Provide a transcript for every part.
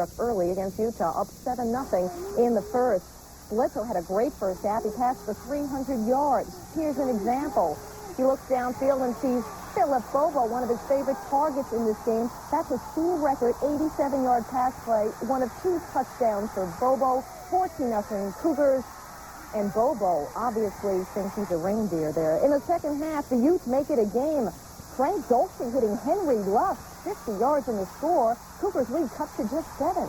struck early against Utah, up 7-0 in the first. Bledsoe had a great first half. He passed for 300 yards. Here's an example. He looks downfield and sees Philip Bobo, one of his favorite targets in this game. That's a school record 87-yard pass play, one of 2 touchdowns for Bobo. 14-0 Cougars. And Bobo obviously thinks he's a reindeer there. In the second half, the Utes make it a game. Frank Dolce hitting Henry Luff, 50 yards in the score. Cougars lead cut to just 7.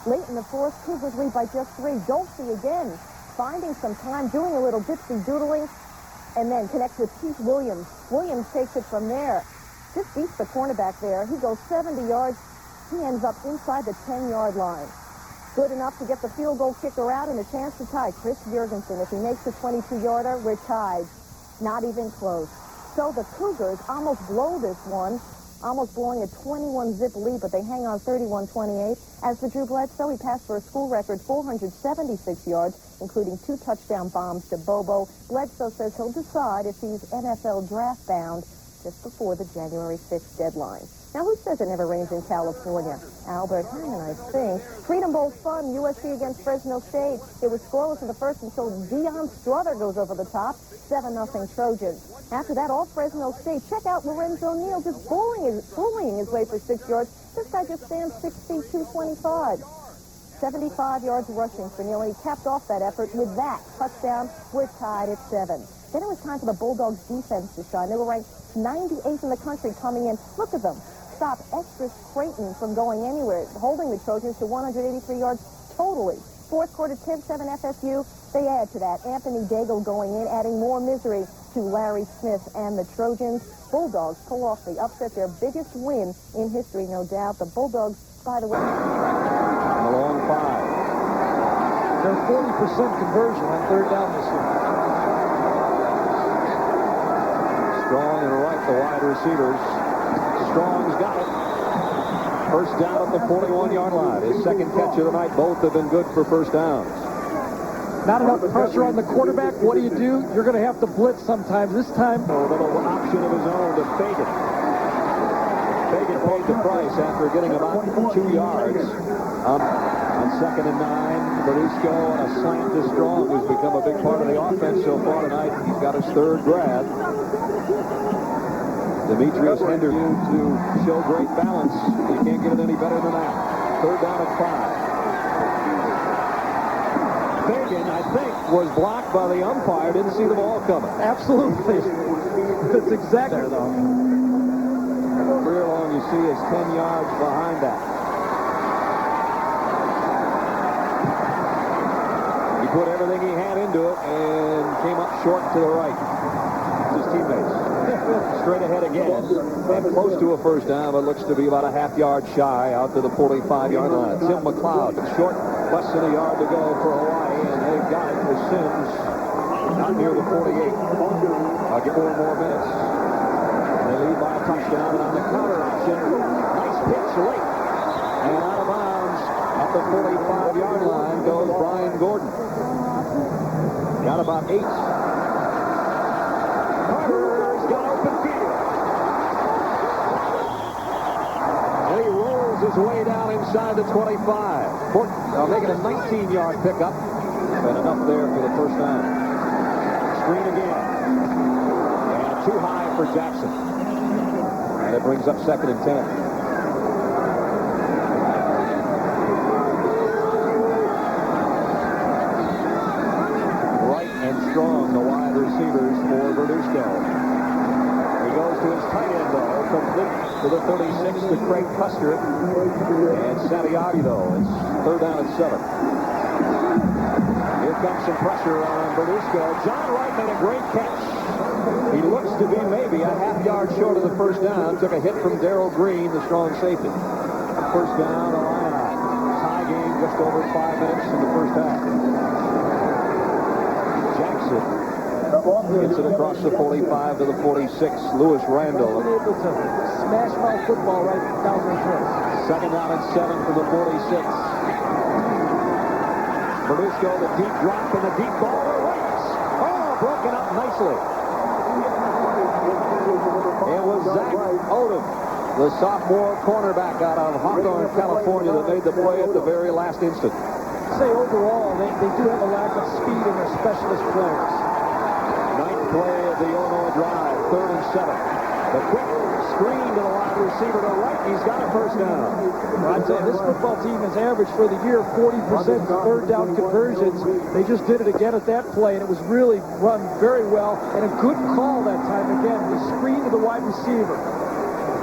Late in the fourth, Cougars lead by just 3. Dolce again, finding some time, doing a little dipsy-doodling, and then connects with Keith Williams. Williams takes it from there. Just beats the cornerback there. He goes 70 yards. He ends up inside the 10-yard line. Good enough to get the field goal kicker out and a chance to tie Chris Jurgensen. If he makes the 22-yarder, we're tied. Not even close. So the Cougars almost blow this one, almost blowing a 21-zip lead, but they hang on 31-28. As for Drew Bledsoe, he passed for a school record 476 yards, including 2 touchdown bombs to Bobo. Bledsoe says he'll decide if he's NFL draft bound just before the January 6th deadline. Now, who says it never rains in California? Albert Hammond, I think. Freedom Bowl fun, USC against Fresno State. It was scoreless in the first until Deion Strother goes over the top. 7-0 Trojans. After that, all Fresno State. Check out Lorenzo Neal just bullying his way for 6 yards. This guy just stands 6 feet, 225. 75 yards rushing for Neal, and he capped off that effort with that touchdown. We're tied at 7. Then it was time for the Bulldogs defense to shine. They were ranked 98th in the country coming in. Look at them. Stop Extras Creighton from going anywhere, holding the Trojans to 183 yards totally. Fourth quarter, 10-7 FSU. They add to that. Anthony Daigle going in, adding more misery to Larry Smith and the Trojans. Bulldogs pull off the upset, their biggest win in history, no doubt. The Bulldogs, by the way. A long 5. They're 40% conversion on third down this year. Strong and right, the wide receivers. Strong's got it. First down at the 41-yard line. His second catch of the night. Both have been good for first downs. Not enough pressure on the quarterback. What do? You're going to have to blitz sometimes. This time, a little option of his own to Fagan. Fagan paid the price after getting about 2 yards. On second and 9, Berdusco on a slant to Strong, who's become a big part of the offense so far tonight. He's got his 3rd grab. Demetrius Henderson to show great balance. You can't get it any better than that. 3rd down and 5. Fagan, I think, was blocked by the umpire. Didn't see the ball coming. Absolutely. That's exactly there, though. Career long, you see, is 10 yards behind that. He put everything he had into it and came up short to the right. His teammates. Straight ahead again, and close to a first down, but looks to be about a half-yard shy out to the 45-yard line. Tim McLeod, short, less than a yard to go for Hawaii, and they've got it with Sims out near the 48. I'll get 4 more minutes. They lead by a touchdown, and on the counter option, nice pitch late, and out of bounds at the 45-yard line goes Brian Gordon. Got about 8. His way down inside the 25. Making a 19-yard pickup. And enough there for the first down. Screen again. And too high for Jackson. And it brings up 2nd and 10. Wright and Strong, the wide receivers for Berdusco. He goes to his tight end, though. Complete to the 36 to Craig Custer. And Santiago, though, it's 3rd down and 7. Here comes some pressure on Berdusco. John Wright made a great catch. He looks to be maybe a half-yard short of the first down. Took a hit from Darrell Green, the strong safety. First down, Illini. Tie game, just over 5 minutes in the first half. Jackson gets it across the 45 to the 46. Lewis Randall. Able to smash ball football right down the court. 2nd down and 7 from the 46. Berdusco, the deep drop and the deep ball. Oh, broken up nicely. It was Zach Odom the sophomore cornerback out of Hawthorne, California, that made the play at the very last instant. I'd say overall, they do have a lack of speed in their specialist players. Ninth play of the Illinois drive, 3rd and 7. The quick screen to the wide receiver to right. He's got a first down. I'd say this football team has averaged for the year 40% third down conversions. They just did it again at that play, and it was really run very well. And a good call that time again. The screen to the wide receiver.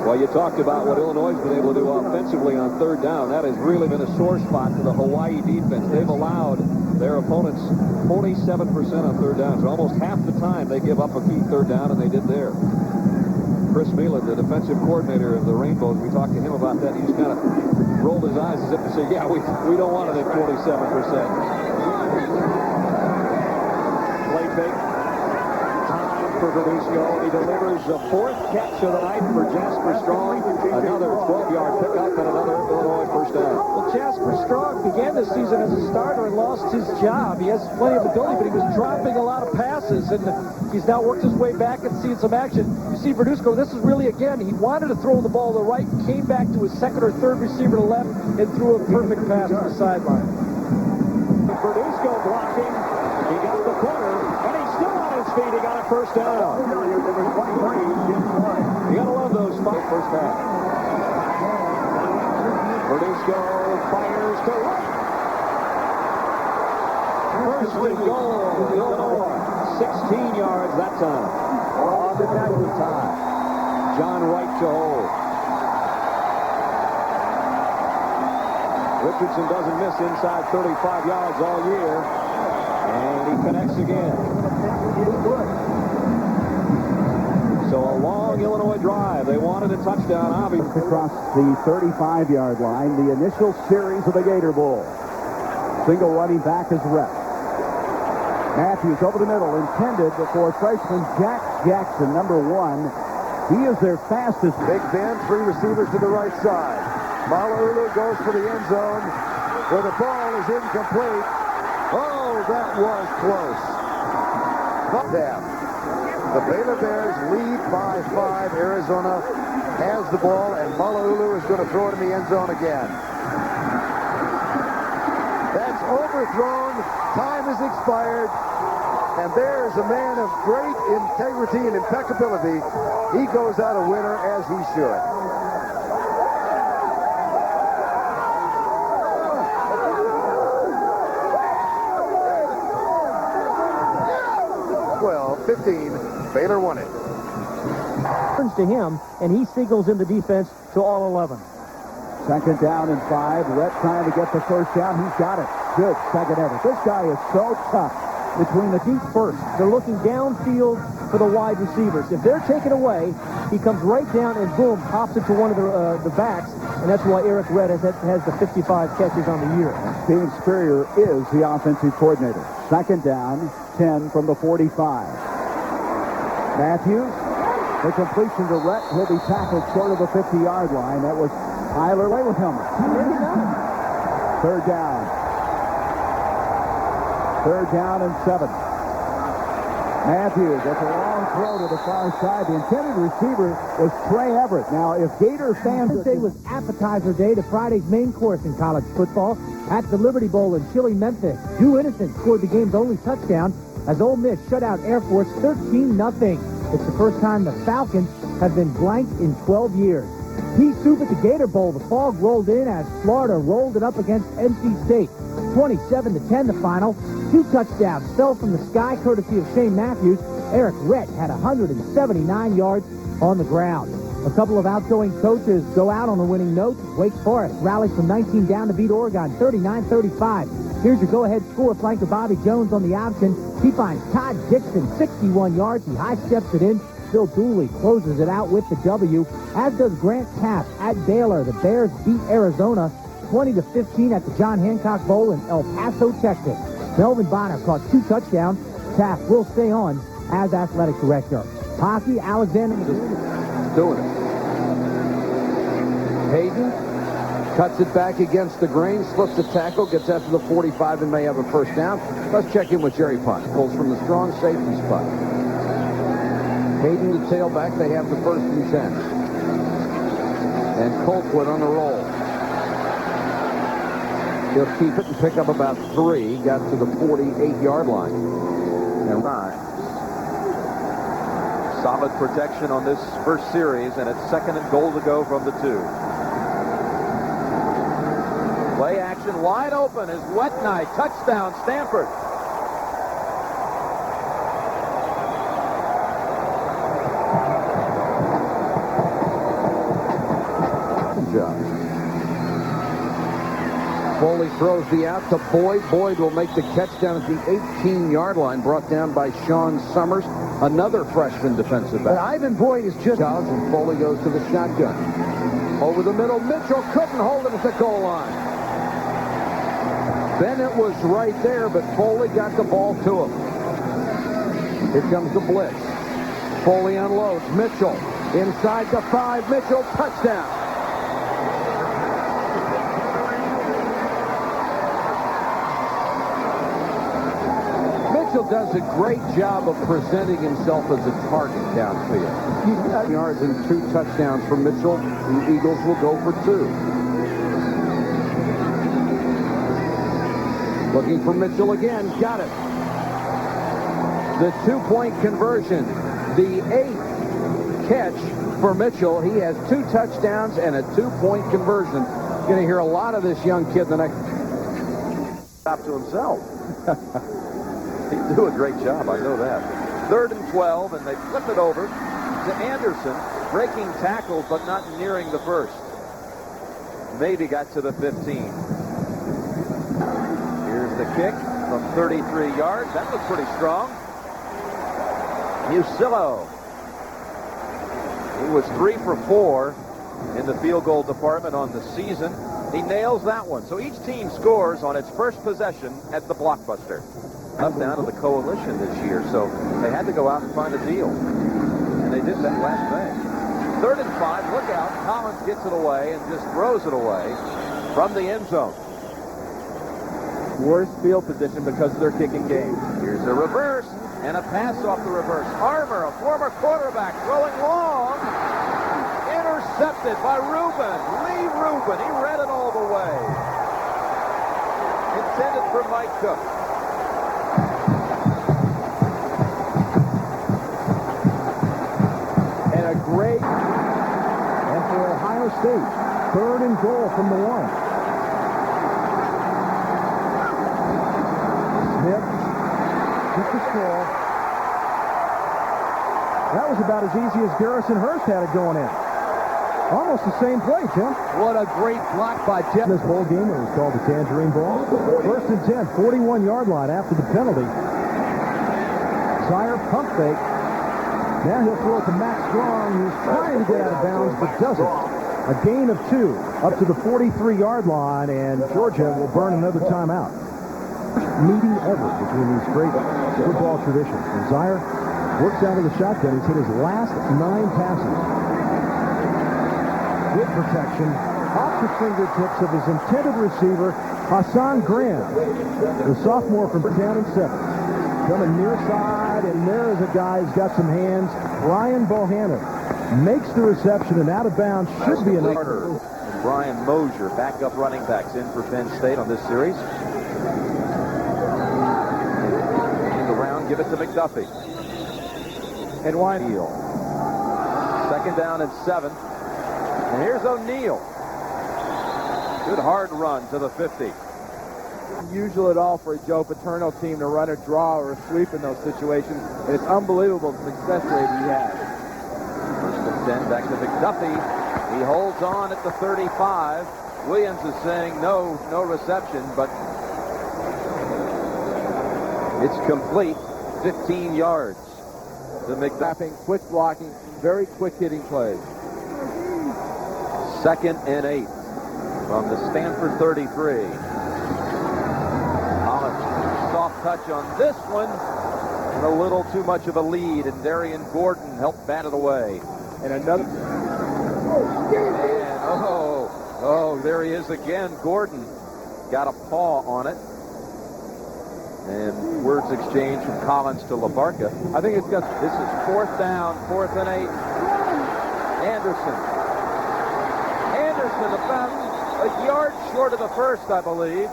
Well, you talked about what Illinois has been able to do offensively on 3rd down. That has really been a sore spot for the Hawaii defense. They've allowed their opponents 47% on 3rd down. So almost half the time they give up a key 3rd down, and they did there. Chris Meelan, the defensive coordinator of the Rainbows, we talked to him about that. He just kind of rolled his eyes as if to say, yeah, we don't want it at 47%. Play fake. For Verduzco. He delivers the 4th catch of the night for Jasper Strong. Another 12-yard pickup and another Illinois first down. Well, Jasper Strong began this season as a starter and lost his job. He has plenty of ability, but he was dropping a lot of passes, and he's now worked his way back and seen some action. You see Verduzco, this is really, again, he wanted to throw the ball to the right, came back to his 2nd or 3rd receiver to left, and threw a perfect pass to the sideline. Verduzco blocking. He got the corner, and he's still on his feet. He got a first down. You gotta love those first half. Verduzco fires to right. First and goal, Illinois. 16 yards that time. On the tie. John Wright to hold. Richardson doesn't miss inside 35 yards all year. And he connects again. So a long Illinois drive. They wanted a touchdown, obviously. Across the 35-yard line, the initial series of the Gator Bowl. Single running back is Rhett. Matthews over the middle, intended for freshman Jack Jackson, number 1. He is their fastest. Big Ben, 3 receivers to the right side. Mala'ulu goes for the end zone, where the ball is incomplete. Oh, that was close. The Baylor Bears lead by 5. Arizona has the ball, and Mala'ulu is going to throw it in the end zone again. That's overthrown. Time has expired. And there's a man of great integrity and impeccability. He goes out a winner, as he should. 12-15, Baylor won it. Turns to him, and he signals in the defense to all 11. 2nd down and 5. Rhett trying to get the first down. He's got it. Good second effort. This guy is so tough between the deep first. They're looking downfield for the wide receivers. If they're taken away, he comes right down and boom, pops it to one of the backs, and that's why Eric Rhett has the 55 catches on the year. Steve Spurrier is the offensive coordinator. 2nd down, 10 from the 45. Matthews, the completion to Rhett. He'll be tackled short of the 50-yard line. That was Tyler Lay with helmet. 3rd down. 3rd down and 7. Matthews, that's a long throw to the far side. The intended receiver was Trey Everett. Now, if Gator fans... Thursday was appetizer day to Friday's main course in college football at the Liberty Bowl in chilly Memphis. Drew Innocent scored the game's only touchdown as Ole Miss shut out Air Force 13-0. It's the first time the Falcons have been blanked in 12 years. Pea soup at the Gator Bowl. The fog rolled in as Florida rolled it up against NC State. 27-10 the final. 2 touchdowns fell from the sky courtesy of Shane Matthews. Eric Rhett had 179 yards on the ground. A couple of outgoing coaches go out on a winning note. Wake Forest rallies from 19 down to beat Oregon 39-35. Here's your go-ahead score. Flanker Bobby Jones on the option. He finds Todd Dixon 61 yards. He high-steps it in. Phil Dooley closes it out with the W, as does Grant Taft at Baylor. The Bears beat Arizona 20-15 at the John Hancock Bowl in El Paso, Texas. Melvin Bonner caught 2 touchdowns. Taft will stay on as athletic director. Hockey, Alexander Doing it. Hayden cuts it back against the grain, slips the tackle, gets after the 45 and may have a first down. Let's check in with Jerry Punt. Pulls from the strong safety spot. Hayden the tailback, they have the 1st and 10. And Colquitt on the roll. He'll keep it and pick up about 3. Got to the 48-yard line. And solid protection on this first series, and it's 2nd and goal to go from the 2. Play action wide open is Wet Knight. Touchdown, Stanford. Foley throws the out to Boyd. Boyd will make the catch down at the 18-yard line, brought down by Sean Summers, another freshman defensive back. But Ivan Boyd is just... And Foley goes to the shotgun. Over the middle, Mitchell couldn't hold it at the goal line. Bennett was right there, but Foley got the ball to him. Here comes the blitz. Foley unloads. Mitchell inside the 5. Mitchell, touchdown. Does a great job of presenting himself as a target downfield. 2 yards and 2 touchdowns for Mitchell. The Eagles will go for 2. Looking for Mitchell again. Got it. The 2-point conversion. The 8th catch for Mitchell. He has 2 touchdowns and a 2-point conversion. Going to hear a lot of this young kid the next. Stop to himself. He'd do a great job, I know that. 3rd and 12, and they flip it over to Anderson, breaking tackles but not nearing the first. Maybe got to the 15. Here's the kick from 33 yards. That looks pretty strong. Musillo. He was 3 for 4 in the field goal department on the season. He nails that one. So each team scores on its first possession at the blockbuster. Up down to the coalition this year, so they had to go out and find a deal. And they did that last thing. 3rd and 5, look out. Collins gets it away and just throws it away from the end zone. Worst field position because of their kicking game. Here's a reverse and a pass off the reverse. Armour, a former quarterback, throwing long. Intercepted by Rubin. Lee Rubin. He read it all the way. Intended for Mike Cook. Great. And for Ohio State, 3rd and goal from the 1. Smith gets the score. That was about as easy as Garrison Hurst had it going in. Almost the same play, Tim. What a great block by Jeff. In this bowl game, it was called the Tangerine Ball. 1st and 10, 41-yard line after the penalty. Sire pump fake. Now he'll throw it to Max Strong, who's trying to get out of bounds, but doesn't. A gain of 2 up to the 43-yard line, and Georgia will burn another timeout. Meeting ever between these great football traditions. And Zaire works out of the shotgun. He's hit his last 9 passes. Good protection off the fingertips of his intended receiver, Hassan Graham, the sophomore from down in 7th. Coming near side, and there is a guy who's got some hands. Ryan Bohannon makes the reception, and out of bounds should be enough. And Brian Mosier, backup running backs in for Penn State on this series. In the round, give it to McDuffie. And O'Neal. 2nd down and 7. And here's O'Neal. Good hard run to the 50. Unusual at all for a Joe Paterno team to run a draw or a sweep in those situations. And it's unbelievable the success rate he has. 1st and 10, back to McDuffie. He holds on at the 35. Williams is saying no reception, but it's complete. 15 yards. The McDuffie, quick blocking, very quick hitting plays. 2nd and 8 from the Stanford 33. Soft touch on this one, and a little too much of a lead, and Darian Gordon helped bat it away. And another. And there he is again. Gordon got a paw on it, and words exchanged from Collins to LaBarca. I think it's got. This is 4th down, 4th and 8. Anderson and about a yard short of the first, I believe.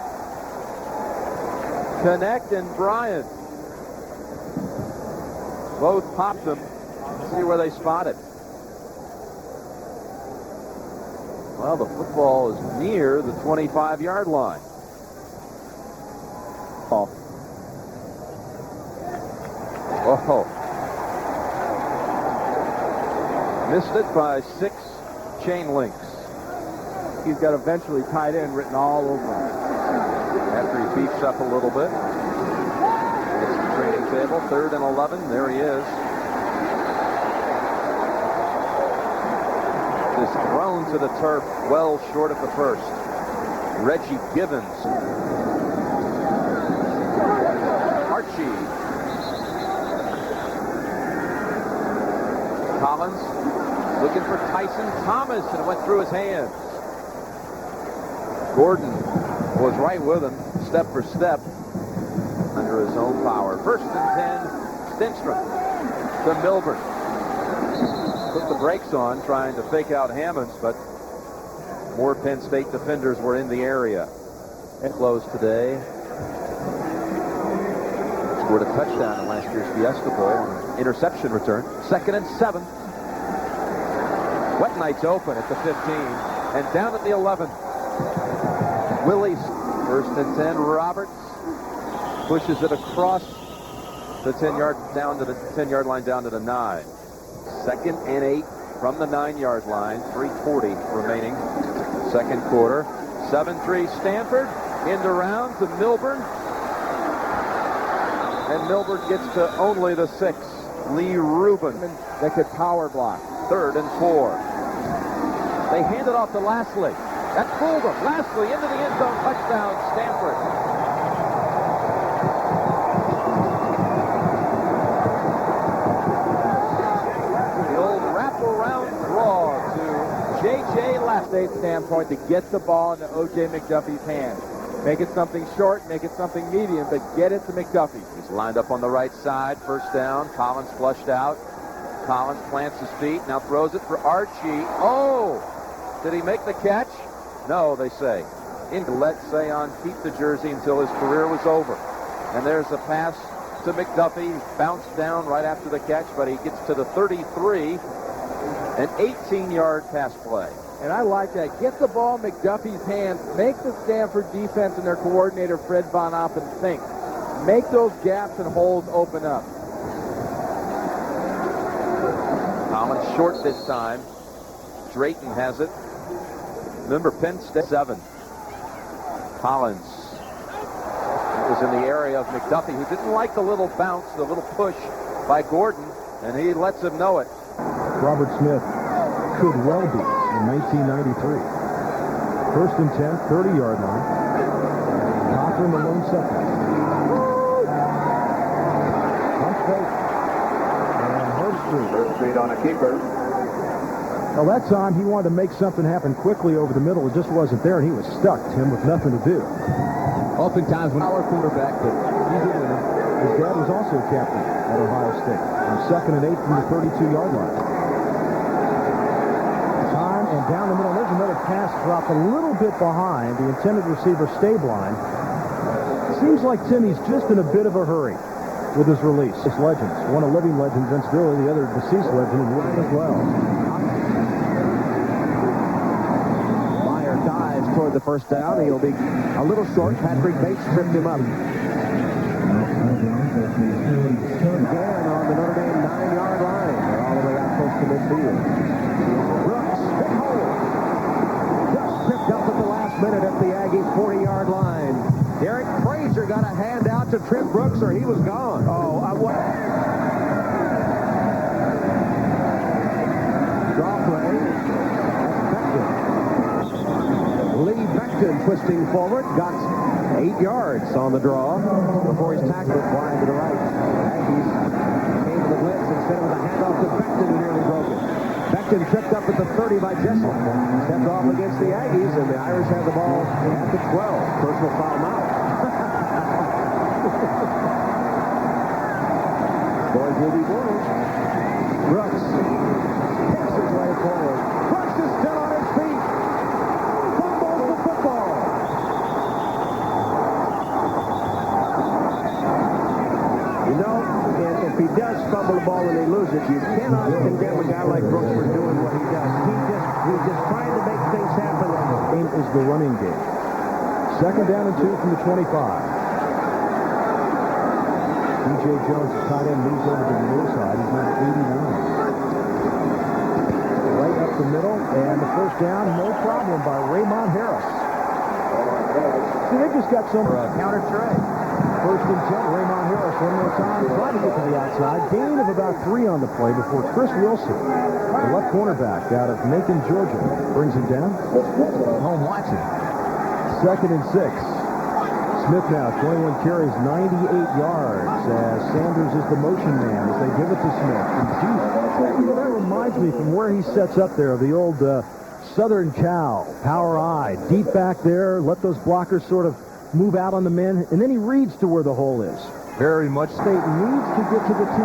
Connect and Bryant both popped them. See where they spot it. Well, the football is near the 25-yard line. Oh. Missed it by 6 chain links. He's got eventually tight end written all over him. After he beefs up a little bit. Gets the training table. 3rd and 11. There he is. Just thrown to the turf well short of the first. Reggie Givens. Archie. Collins looking for Tyson Thomas, and it went through his hands. Gordon was right with him, step for step, under his own power. 1st and 10, Stenstrom to Milburn. Put the brakes on, trying to fake out Hammonds, but more Penn State defenders were in the area. And closed today. Scored a touchdown in last year's Fiesta Bowl on an interception return. 2nd and 7. Wet Knights open at the 15 and down at the 11. Willie's 1st and 10. Roberts pushes it across the 10-yard down to the 10-yard line down to the 9. 2nd and 8 from the 9-yard line. 3:40 remaining. 2nd quarter. 7-3 Stanford. End around to Milburn. And Milburn gets to only the 6. Lee Rubin. They could power block. 3rd and 4. They hand it off to Lashley. That fooled him. Lashley into the end zone. Touchdown, Stanford. The old wraparound draw to J.J. Lashley. Standpoint to get the ball into O.J. McDuffie's hands. Make it something short, make it something medium, but get it to McDuffie. He's lined up on the right side. 1st down. Collins flushed out. Collins plants his feet. Now throws it for Archie. Oh! Did he make the catch? No, they say. Let Sayon keep the jersey until his career was over. And there's a pass to McDuffie. Bounced down right after the catch, but he gets to the 33. An 18-yard pass play. And I like that. Get the ball in McDuffie's hands. Make the Stanford defense and their coordinator, Fred Von Oppen, think. Make those gaps and holes open up. Collins short this time. Drayton has it. Remember, Penn State 7. Collins was in the area of McDuffie, who didn't like the little bounce, the little push by Gordon, and he lets him know it. Robert Smith could well be in 1993. 1st and 10, 30-yard line. Cochran the lone second. Pump fake. And Herbstreit on a keeper. Well, that time he wanted to make something happen quickly over the middle. It just wasn't there, and he was stuck, Tim, with nothing to do. Oftentimes when our quarterback, but he's a winner. His dad was also a captain at Ohio State. And 2nd and 8 from the 32-yard line. Time and down the middle. There's another pass drop a little bit behind the intended receiver Stabline. Seems like Timmy's just in a bit of a hurry with his release. It's legends. One a living legend, Vince Billy, the other deceased legend as well. Toward the 1st down. He'll be a little short. Patrick Bates tripped him up. Again on the Notre Dame 9-yard line. They're all the way out close to midfield. Brooks, big hole. Just tripped up at the last minute at the Aggies 40-yard line. Derek Frazier got a hand out to Trent Brooks, or he was gone. What? Draw play. Lee Beckton twisting forward, got 8 yards on the draw before he's tackled wide to the right. Aggies came to the blitz instead of the handoff to Beckton, who nearly broke it. Beckton tripped up at the 30 by Jessup. Stepped off against the Aggies, and the Irish have the ball at the 12. Personal foul now. Boys will be boys. Brooks picks his way forward. Brooks is still on his feet. fumble the ball and they lose it. You cannot condemn a guy like Brooks for doing what he does. He's just trying to make things happen. Game is the running game. Second down and 2 from the 25. D.J. Jones, the tight end, moves over to the near side. He's now 89. Right up the middle, and the first down, no problem by Raymond Harris. See, they just got some counter trey. First and 10, Raymond Harris one more time, trying to get to the outside. Gain of about 3 on the play before Chris Wilson, the left cornerback out of Macon, Georgia, brings him down. Home watching. Second and 6. Smith now, 21 carries, 98 yards, as Sanders is the motion man as they give it to Smith. And geez, that reminds me from where he sets up there, the old Southern Cal, power I, deep back there, let those blockers sort of move out on the men, and then he reads to where the hole is. Very much. State needs to get to the 10.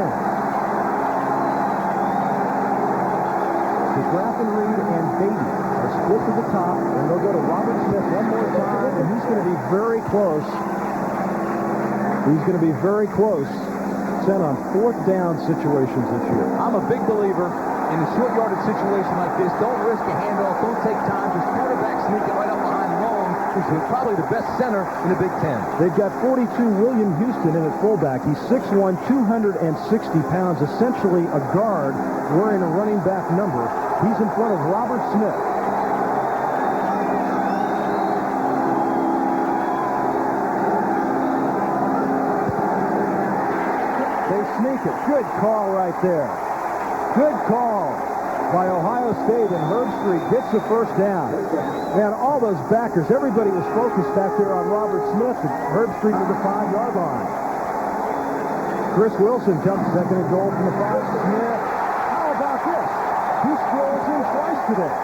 DeGraff and Reed and Beatty are split to the top, and they'll go to Robert Smith one more time, and he's going to be very close. He's going to be very close. Sent on fourth down situations this year. I'm a big believer in a short yardage situation like this. Don't risk a handoff. Don't take time. Just quarterback sneaking right up behind long. He's probably the best center in the Big Ten. They've got 42 William Houston in at fullback. He's 6'1", 260 pounds, essentially a guard wearing a running back number. He's in front of Robert Smith. They sneak it. Good call right there. Good call by Ohio State, and Herbstreit gets the first down. Man, all those backers, everybody was focused back there on Robert Smith, and Herbstreit to the 5-yard line. Chris Wilson comes second and goal from the 5. Smith, how about this? He strolls in twice today.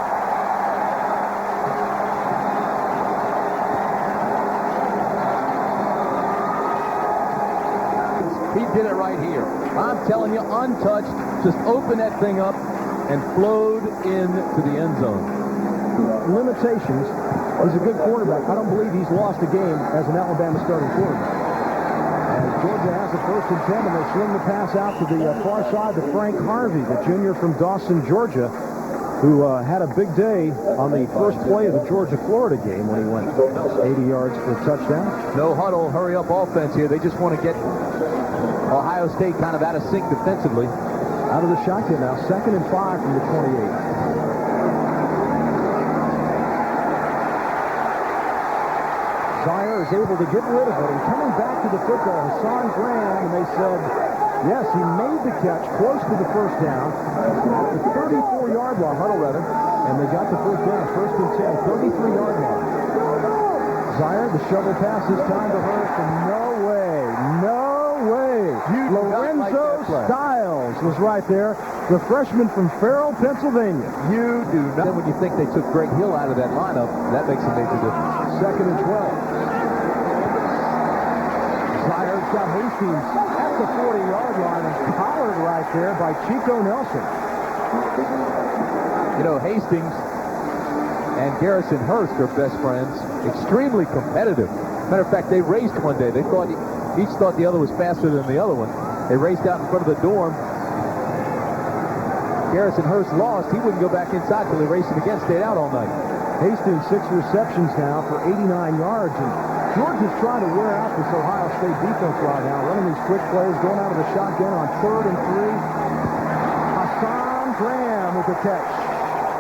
He did it right here. I'm telling you, untouched, just open that thing up and flowed into the end zone. Limitations. He's a good quarterback. I don't believe he's lost a game as an Alabama starting quarterback. And Georgia has a first and 10, and they swing the pass out to the far side to Frank Harvey, the junior from Dawson, Georgia, who had a big day on the first play of the Georgia-Florida game when he went 80 yards for a touchdown. No huddle, hurry up offense here. They just want to get Ohio State kind of out of sync defensively. Out of the shotgun now, second and 5 from the 28. Zaire is able to get rid of it, and coming back to the football, Hassan Graham, and they said, yes, he made the catch close to the first down, at the 34-yard line, and they got the first down, first and 10, 33-yard line. Zaire, the shovel pass this time to Hurst, and no way. Lorenzo Styles was right there, the freshman from Farrell, Pennsylvania. You do not. Then when you think they took Greg Hill out of that lineup, that makes a major difference. Second and 12. Zaire's got Hastings at the 40-yard line and collared right there by Chico Nelson. You know, Hastings and Garrison Hurst are best friends, extremely competitive. Matter of fact, they raced one day. They thought each thought the other was faster than the other one. They raced out in front of the dorm. Garrison Hurst lost. He wouldn't go back inside till they raced him again, stayed out all night. Hastings 6 receptions now for 89 yards, and Georgia's trying to wear out this Ohio State defense right now, running these quick plays, going out of the shotgun on 3rd and 3. Hassan Graham with the catch.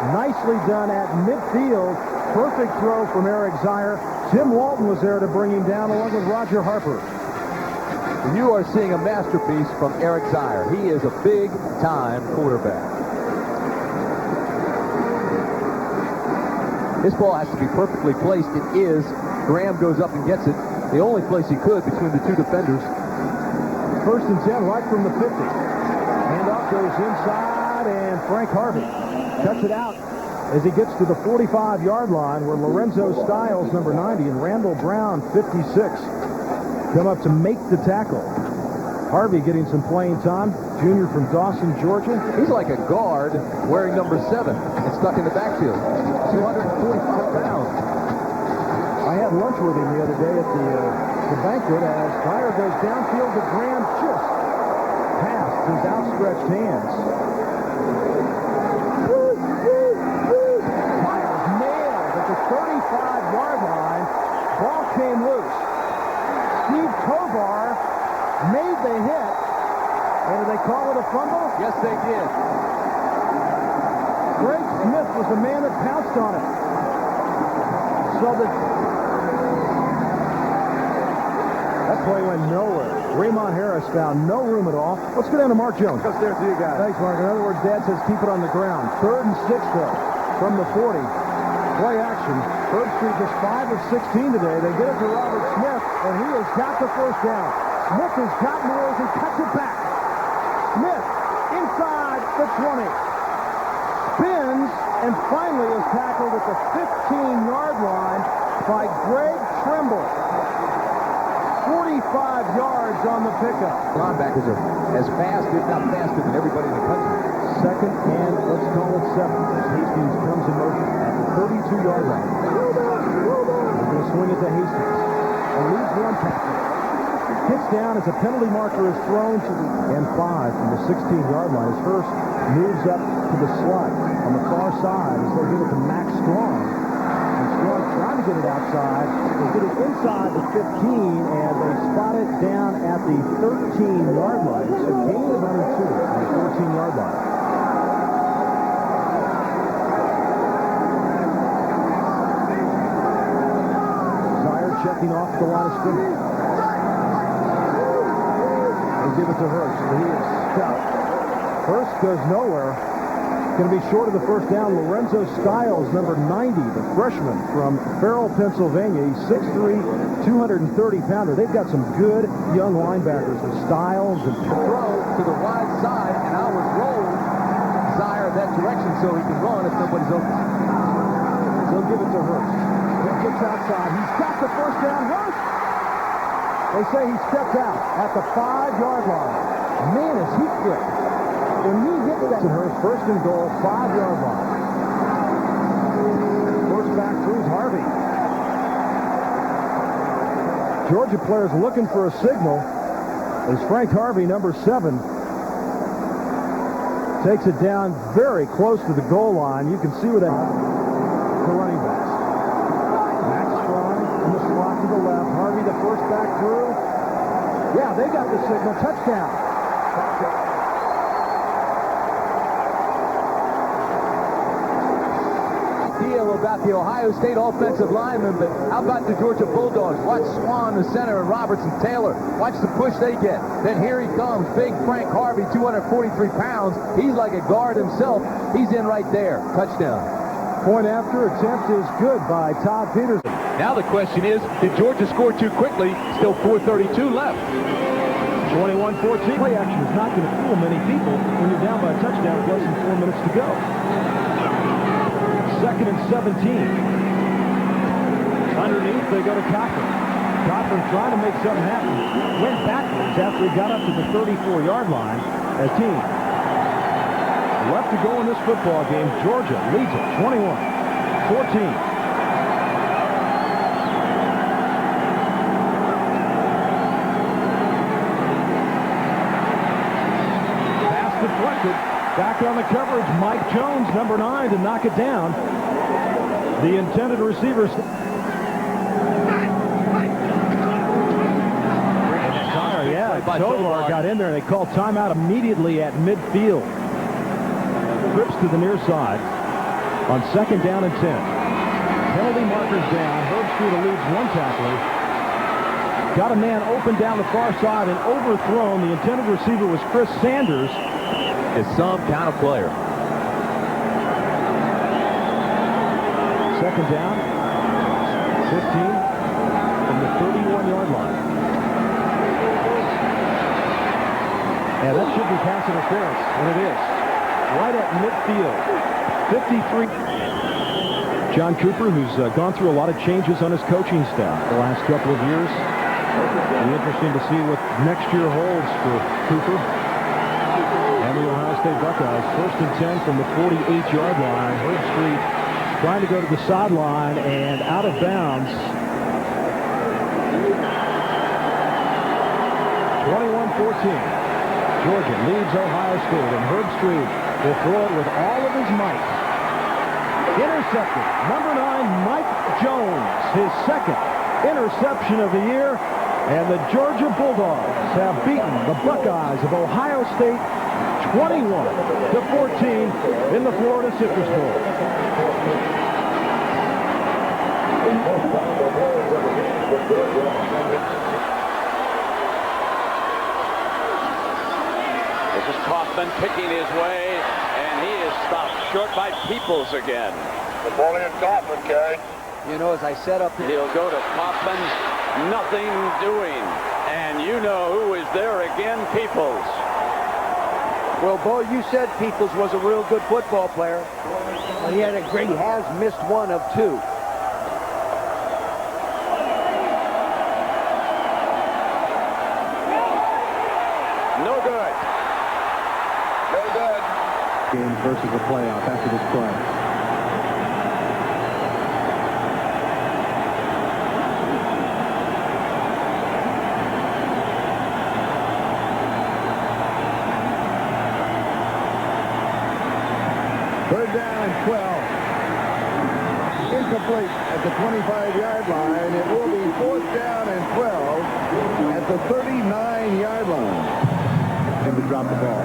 Nicely done at midfield. Perfect throw from Eric Zaire. Tim Walton was there to bring him down along with Roger Harper. You are seeing a masterpiece from Eric Zaire. He is a big-time quarterback. This ball has to be perfectly placed. It is. Graham goes up and gets it. The only place he could between the two defenders. First and 10 right from the 50. Handoff goes inside, and Frank Harvey cuts it out as he gets to the 45-yard line, where Lorenzo Styles, number 90, and Randall Brown, 56, come up to make the tackle. Harvey getting some playing time, junior from Dawson, Georgia. He's like a guard wearing number 7 and stuck in the backfield. 245 pounds. I had lunch with him the other day at the banquet as Zaire goes downfield to Graham, just past his outstretched hands. Myers nailed at the 35-yard line. Ball came loose. Steve Tovar made the hit. And did they call it a fumble? Yes, they did. Greg Smith was the man that pounced on it. So that play went nowhere. Raymond Harris found no room at all. Let's go down to Mark Jones. Goes there to you guys. Thanks, Mark. In other words, Dad says keep it on the ground. 3rd and 6, though, from the 40. Play action. Herb Street was 5 of 16 today. They get it to Robert Smith, and he has got the first down. Smith has got Moores and cuts it back. Smith inside the 20. Spins and finally is tackled at the 15-yard line by Greg Trimble. 45 yards on the pickup. Linebackers are as fast, if not faster, than everybody in the country. 2nd and let's call it 7. As Hastings comes in motion at the 32-yard line. They're going to swing it to Hastings. A lead 1 tackle. Hits down as a penalty marker is thrown to the and 5 from the 16-yard line as Hurst moves up to the slot on the far side as they give it to Max Strong. And Strong trying to get it outside. They get it inside the 15 and they spot it down at the 13-yard line. It's a gain of under 2 on the 14-yard line. Zire checking off the line of scrimmage. Give it to Hurst. He is stopped. Hurst goes nowhere. Going to be short of the first down. Lorenzo Stiles, number 90, the freshman from Farrell, Pennsylvania. He's 6'3", 230-pounder. They've got some good young linebackers with Stiles and Throw to the wide side, and Howard rolled Zire that direction so he can run if nobody's open. They'll give it to Hurst. He gets outside. He's got the first down. Hurst! They say he stepped out at the 5-yard line. Man, is he quick. When he hits that, Hurst, 1st and goal, 5-yard line. First back through Harvey. Georgia players looking for a signal as Frank Harvey, number 7, takes it down very close to the goal line. You can see where that the running backs. Max Strong in the slot to the left. Harvey, the first back through. Yeah, they got the signal. Touchdown. Deal about the Ohio State offensive linemen, but how about the Georgia Bulldogs? Watch Swan, the center, and Robertson Taylor. Watch the push they get. Then here he comes, big Frank Harvey, 243 pounds. He's like a guard himself. He's in right there. Touchdown. Point after attempt is good by Todd Peterson. Now the question is, did Georgia score too quickly? Still 4:32 left. 21-14. Play action is not going to fool many people when you're down by a touchdown with less than 4 minutes to go. 2nd and 17. Underneath, they go to Cochran. Cochran trying to make something happen. Went backwards after he got up to the 34-yard line as team. Left to go in this football game. Georgia leads it 21-14. Deflected. Back on the coverage, Mike Jones, number 9, to knock it down. The intended receiver. Tovar got in there, and they called timeout immediately at midfield. Trips to the near side on 2nd down and 10. Penalty markers down. Herb Street leads 1 tackler. Got a man open down the far side and overthrown. The intended receiver was Chris Sanders. Is some kind of player. 2nd down, 15 from the 31-yard line. And that should be pass interference, and it is. Right at midfield. 53. John Cooper, who's gone through a lot of changes on his coaching staff the last couple of years. It'll be interesting to see what next year holds for Cooper. And the Ohio State Buckeyes, 1st and 10 from the 48-yard line. Herb Street trying to go to the sideline and out of bounds. 21-14. Georgia leads Ohio State, and Herb Street will throw it with all of his might. Intercepted. Number 9, Mike Jones, his second interception of the year. And the Georgia Bulldogs have beaten the Buckeyes of Ohio State 21-14 in the Florida Citrus Bowl. This is Kaufman picking his way, and he is stopped short by Peoples again. Napoleon Kaufman, Kerry. You know, as I set up, he'll go to Kaufman, nothing doing. And you know who is there again, Peoples. Well, Bo, you said Peoples was a real good football player. Well, he has missed one of two. No good. No good. Game versus the playoff after this play. Third down and 12. Incomplete at the 25-yard line. It will be fourth down and 12 at the 39-yard line. Him to drop the ball.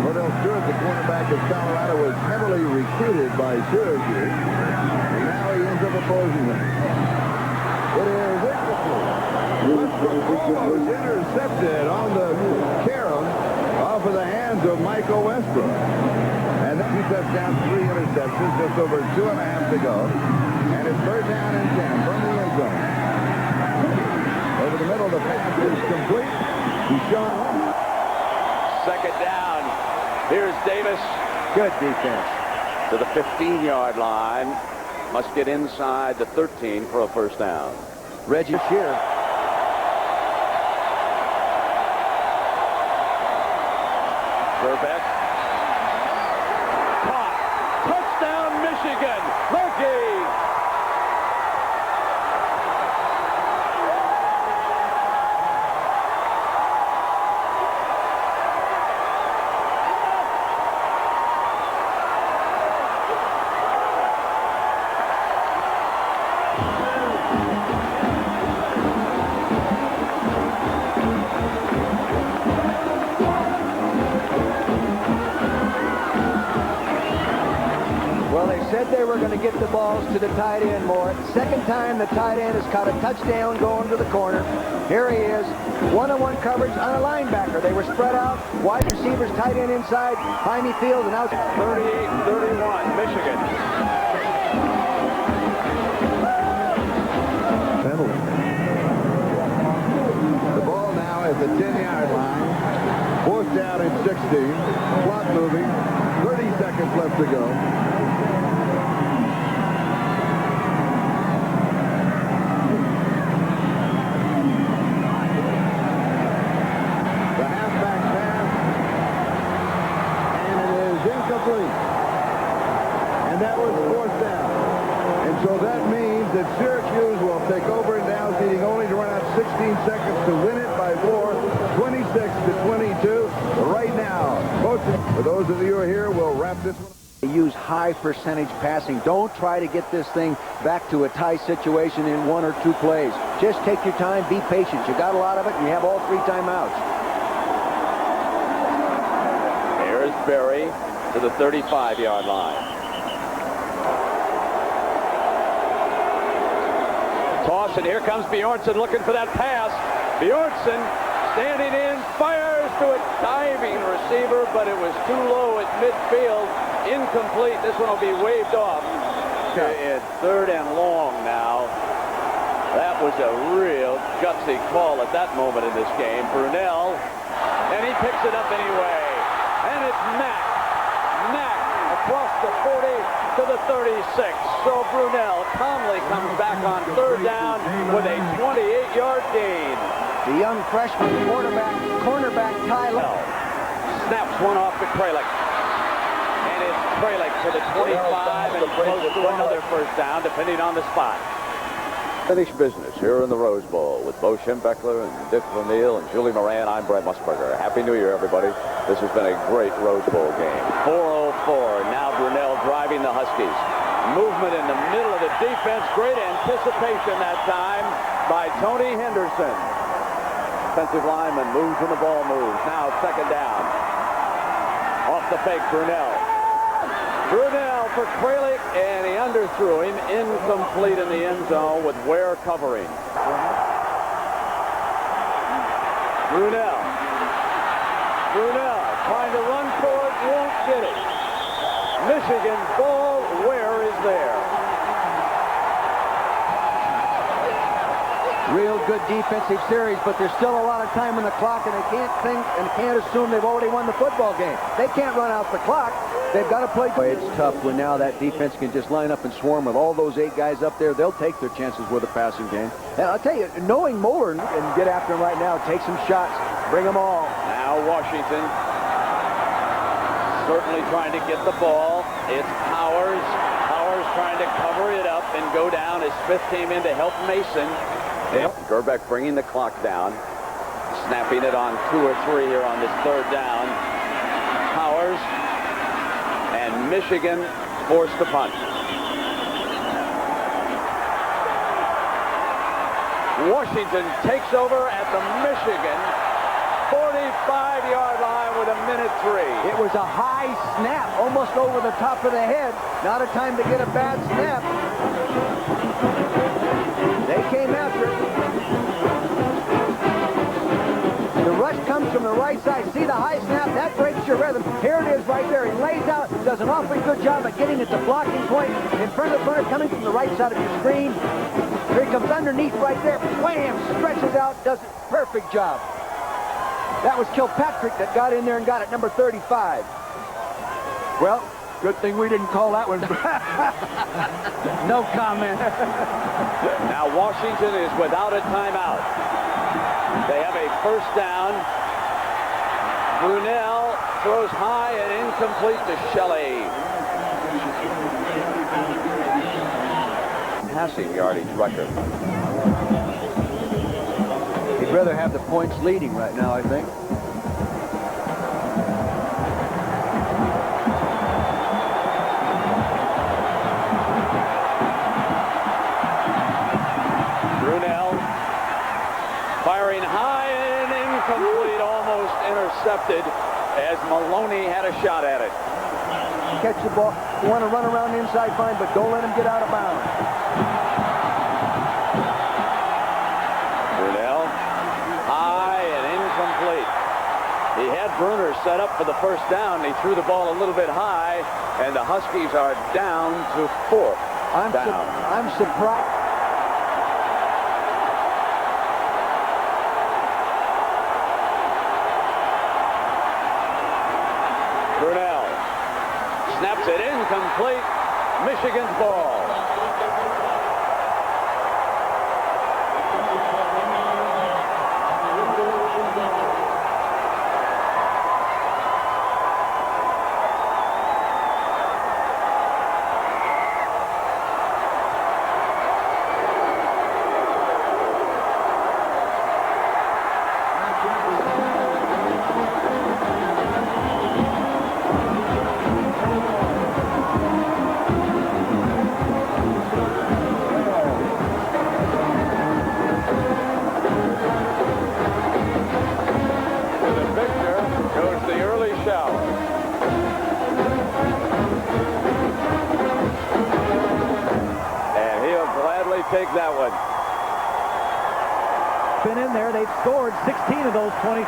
Cordell Stewart, the cornerback of Colorado, was heavily recruited by Syracuse. And now he ends up opposing them. It is incomplete. Westbrook almost intercepted on the carom off of the hands of Michael Westbrook. And then 2 touchdowns, 3 interceptions, just over 2.5 to go. And it's third down and 10 from the end zone. Over the middle, the pass is complete. Deshaun. Second down. Here's Davis. Good defense. To the 15-yard line. Must get inside the 13 for a first down. Reggie Shear. Verbeck. Caught. Touchdown, Michigan. Lurkey. They were going to get the balls to the tight end more. Second time the tight end has caught a touchdown going to the corner. Here he is, one-on-one coverage on a linebacker. They were spread out, wide receivers, tight end inside, Jaime Field, and out. 38-31, Michigan. Penalty. The ball now at the 10-yard line. Fourth down and 16. Clock moving. 30 seconds left to go. And that was fourth down. And so that means that Syracuse will take over in downs, needing only to run out 16 seconds to win it by 4, 26-22. Right now, for those of you who are here, we'll wrap this one. Use high percentage passing. Don't try to get this thing back to a tie situation in 1 or 2 plays. Just take your time, be patient. You got a lot of it, and you have all 3 timeouts. Here's Berry to the 35-yard line. Toss, and here comes Bjornsson looking for that pass. Bjornsson standing in, fires to a diving receiver, but it was too low at midfield. Incomplete. This one will be waved off. It's third and long now. That was a real gutsy call at that moment in this game. Brunell, and he picks it up anyway. And it's Mack across the 40 to the 36. So Brunell calmly comes back on third down with a 28-yard gain. The young freshman cornerback Tyler snaps one off to Kralik. And it's Kralik to the 25 and close to another first down, depending on the spot. Finished business here in the Rose Bowl with Bo Schembechler and Dick Vermeil and Julie Moran. I'm Brett Musburger. Happy New Year, everybody. This has been a great Rose Bowl game. 4:04. Now Brunell driving the Huskies. Movement in the middle of the defense. Great anticipation that time by Tony Henderson. Defensive lineman moves when the ball moves. Now second down. Off the fake, Brunell. Brunell for Kralik, and he underthrew him. Incomplete in the end zone with Ware covering. Brunell trying to run for it, won't get it. Michigan's ball, Ware is there. Real good defensive series, but there's still a lot of time in the clock, and they can't think and can't assume they've already won the football game. They can't run out the clock. They've got to play. It's tough when now that defense can just line up and swarm with all those 8 guys up there. They'll take their chances with a passing game. And I'll tell you, knowing Moeller and get after him right now, take some shots, bring them all. Now Washington certainly trying to get the ball. It's Powers. Powers trying to cover it up and go down as Smith came in to help Mason. Gerbeck bringing the clock down. Snapping it on 2 or 3 here on this third down. Powers. And Michigan forced the punt. Washington takes over at the Michigan 45-yard line with 1:03. It was a high snap, almost over the top of the head. Not a time to get a bad snap. They came after it. The rush comes from the right side. See the high snap? That breaks your rhythm. Here it is right there. He lays out, does an awfully good job at getting at the blocking point in front of the burner, coming from the right side of your screen. Here he comes underneath right there. Wham! Stretches out, does a perfect job. That was Kilpatrick that got in there and got it, number 35. Well, good thing we didn't call that one. No comment. Now Washington is without a timeout. They have a first down. Brunell throws high and incomplete to Shelley. Passing yardage record. He'd rather have the points leading right now, I think. Brunell firing high and incomplete, almost intercepted as Maloney had a shot at it. Catch the ball. You want to run around the inside, fine, but don't let him get out of bounds. Brunell, high and incomplete. He had Bruner set up for the first down. He threw the ball a little bit high, and the Huskies are down to 4th down. I'm surprised. Brunell snaps it incomplete. Michigan's ball. Take that one. Been in there. They've scored 16 of those 23.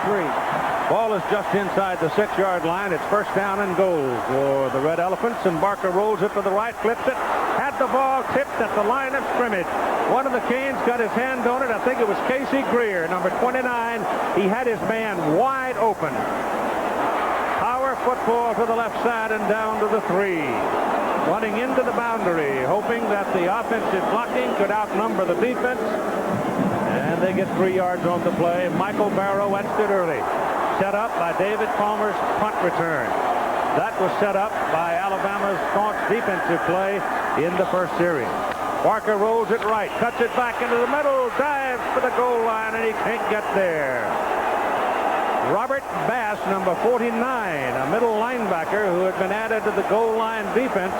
Ball is just inside the 6-yard line. It's first down and goal for the Red Elephants, and Barker rolls it to the right, flips it, had the ball tipped at the line of scrimmage. One of the Canes got his hand on it. I think it was Casey Greer, number 29. He had his man wide open. Power football to the left side and down to the 3. Running into the boundary, hoping that the offensive blocking could outnumber the defense. And they get 3 yards on the play. Michael Barrow etched it early. Set up by David Palmer's punt return. That was set up by Alabama's staunch defensive play in the first series. Barker rolls it right, cuts it back into the middle, dives for the goal line, and he can't get there. Robert Bass, number 49, a middle linebacker who had been added to the goal line defense,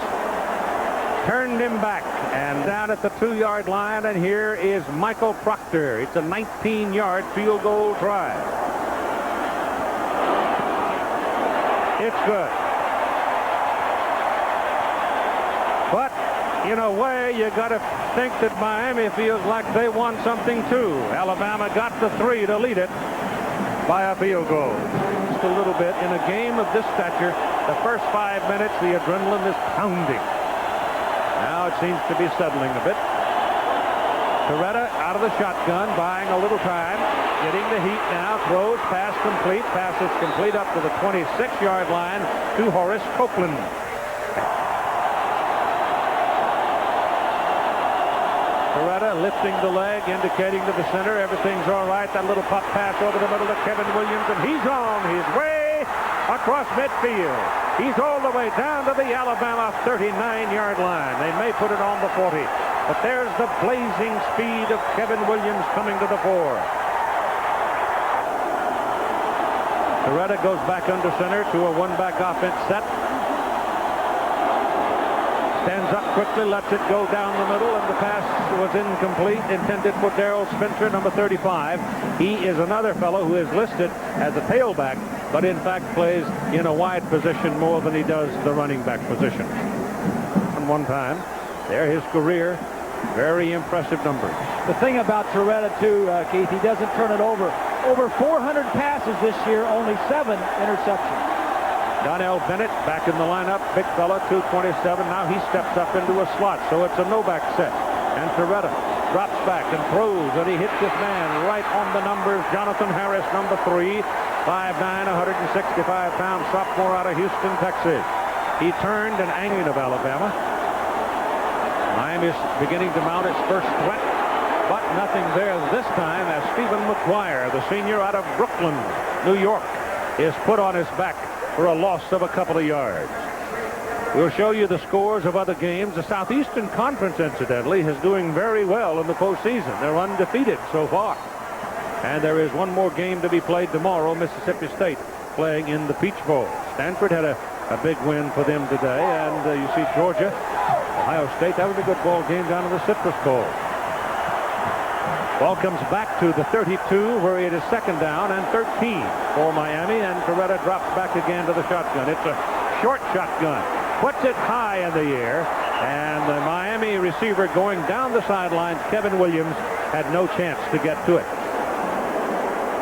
turned him back and down at the 2-yard line. And here is Michael Proctor. It's a 19-yard field goal try. It's good. But in a way, you got to think that Miami feels like they won something too. Alabama got the 3 to lead it by a field goal. Just a little bit. In a game of this stature, the first 5 minutes, the adrenaline is pounding. Now it seems to be settling a bit. Torretta out of the shotgun, buying a little time, getting the heat now, throws, pass complete, passes complete up to the 26-yard line to Horace Copeland. Torretta lifting the leg, indicating to the center everything's all right. That little pop pass over the middle to Kevin Williams, and he's on his way across midfield. He's all the way down to the Alabama 39-yard line. They may put it on the 40, but there's the blazing speed of Kevin Williams coming to the fore. Torretta goes back under center to a one-back offense set. Stands up quickly, lets it go down the middle, and the pass was incomplete, intended for Darrell Spencer, number 35. He is another fellow who is listed as a tailback, but in fact plays in a wide position more than he does the running back position. And one time, there his career, very impressive numbers. The thing about Torretta, too, Keith, he doesn't turn it over. Over 400 passes this year, only 7 interceptions. Donnell Bennett back in the lineup, big fella, 227. Now he steps up into a slot, so it's a no-back set. And Torretta drops back and throws, and he hits this man right on the numbers. Jonathan Harris, number 3, 5'9", 165-pound sophomore out of Houston, Texas. He turned and angled of Alabama. Miami's beginning to mount its first threat, but nothing there this time as Stephen McGuire, the senior out of Brooklyn, New York, is put on his back for a loss of a couple of yards. We'll show you the scores of other games. The Southeastern Conference, incidentally, is doing very well in the postseason. They're undefeated so far. And there is one more game to be played tomorrow. Mississippi State playing in the Peach Bowl. Stanford had a big win for them today. And you see Georgia, Ohio State. That was a good ball game down in the Citrus Bowl. Ball comes back to the 32, where it is second down and 13 for Miami, and Torretta drops back again to the shotgun. It's a short shotgun. Puts it high in the air, and the Miami receiver going down the sidelines, Kevin Williams, had no chance to get to it.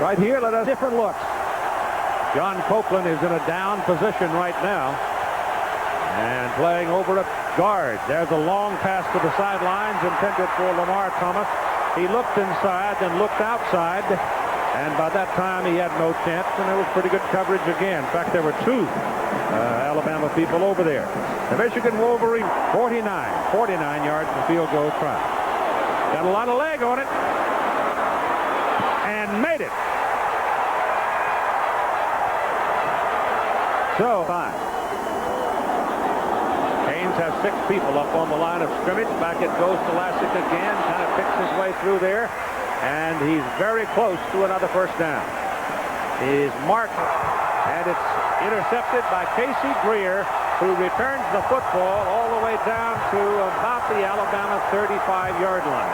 Right here, let us different looks. John Copeland is in a down position right now and playing over a guard. There's a long pass to the sidelines intended for Lamar Thomas. He looked inside, then looked outside, and by that time he had no chance, and there was pretty good coverage again. In fact, there were 2 Alabama people over there. The Michigan Wolverine, 49 yards for field goal try. Got a lot of leg on it, and made it. So, 5. Has 6 people up on the line of scrimmage. Back it goes to Lassick again. Kind of picks his way through there. And he's very close to another first down. He's marked, and it's intercepted by Casey Greer, who returns the football all the way down to about the Alabama 35-yard line.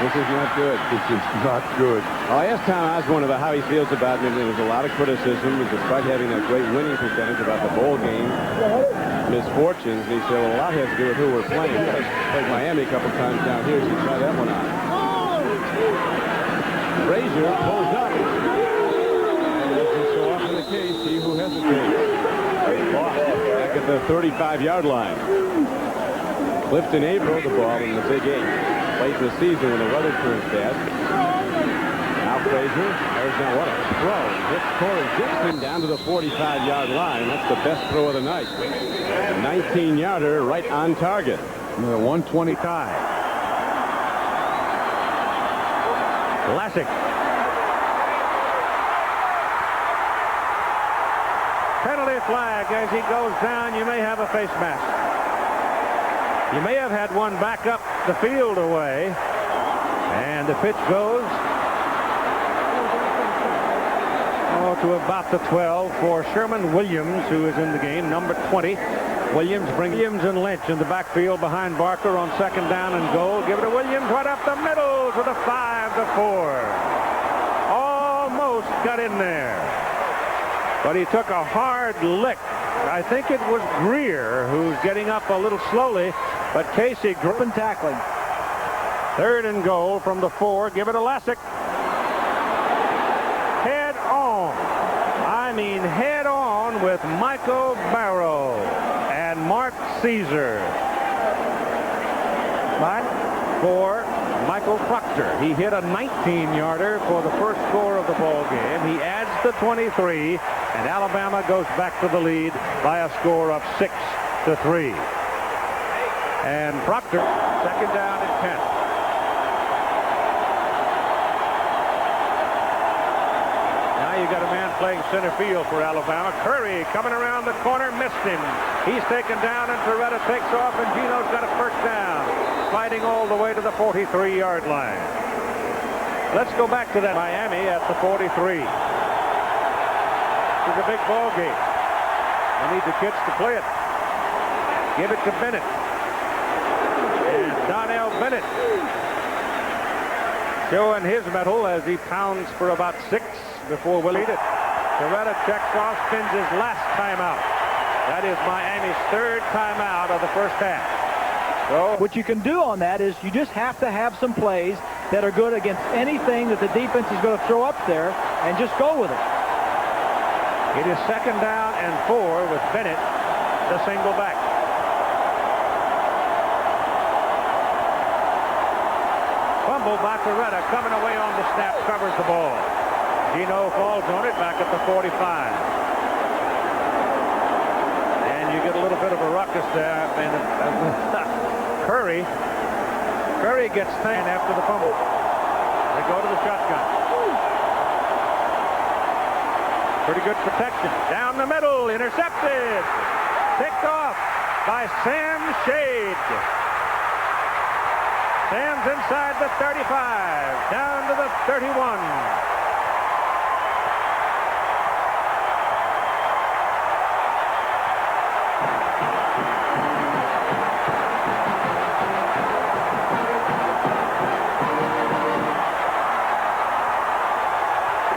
This is not good. This is not good. I asked Tom Osborne about how he feels about it. There was a lot of criticism, despite having that great winning percentage, about the bowl game misfortunes. And he said, well, a lot has to do with who we're playing. I played Miami a couple times down here, so you try that one out. Frazier pulls up. And as is so often the case, he who hesitates. Back at the 35-yard line. Clifton April, the ball in the Big 8. Late in the season when the weather turns bad. Now Frazier, Arizona, what a throw. Hits Corey Dixon down to the 45-yard line. That's the best throw of the night. A 19-yarder right on target. 120 tie. Lassick. Penalty flag as he goes down. You may have a face mask. You may have had one back up the field away. And the pitch goes. Oh, to about the 12 for Sherman Williams, who is in the game, number 20. Williams brings Williams and Lynch in the backfield behind Barker on second down and goal. Give it to Williams right up the middle to the 5-4. Almost got in there. But he took a hard lick. I think it was Greer who's getting up a little slowly, but Casey gripping tackling. 3rd and goal from the 4. Give it to Lassick. Head on. I mean head on with Michael Barrow and Mark Caesar. For Michael Proctor. He hit a 19-yarder for the first score of the ball game. He adds the 23, and Alabama goes back to the lead by a score of 6-3. And Proctor, second down and 10. Now you got a man playing center field for Alabama. Curry coming around the corner, missed him. He's taken down, and Toretta takes off, and Gino's got a first down, fighting all the way to the 43-yard line. Let's go back to that Miami at the 43. This is a big ball game. We need the kids to play it. Give it to Bennett. And Donnell Bennett showing his mettle as he pounds for about 6 before we'll eat it. Toretta checks off, spins his last timeout. That is Miami's 3rd timeout of the first half. So what you can do on that is you just have to have some plays that are good against anything that the defense is going to throw up there, and just go with it. It is second down and 4 with Bennett, the single back. Fumble by Toretta, coming away on the snap, covers the ball. Gino falls on it back at the 45. And you get a little bit of a ruckus there. Curry gets 10 after the fumble. They go to the shotgun. Pretty good protection. Down the middle, intercepted. Picked off by Sam Shade. Sam's inside the 35, down to the 31.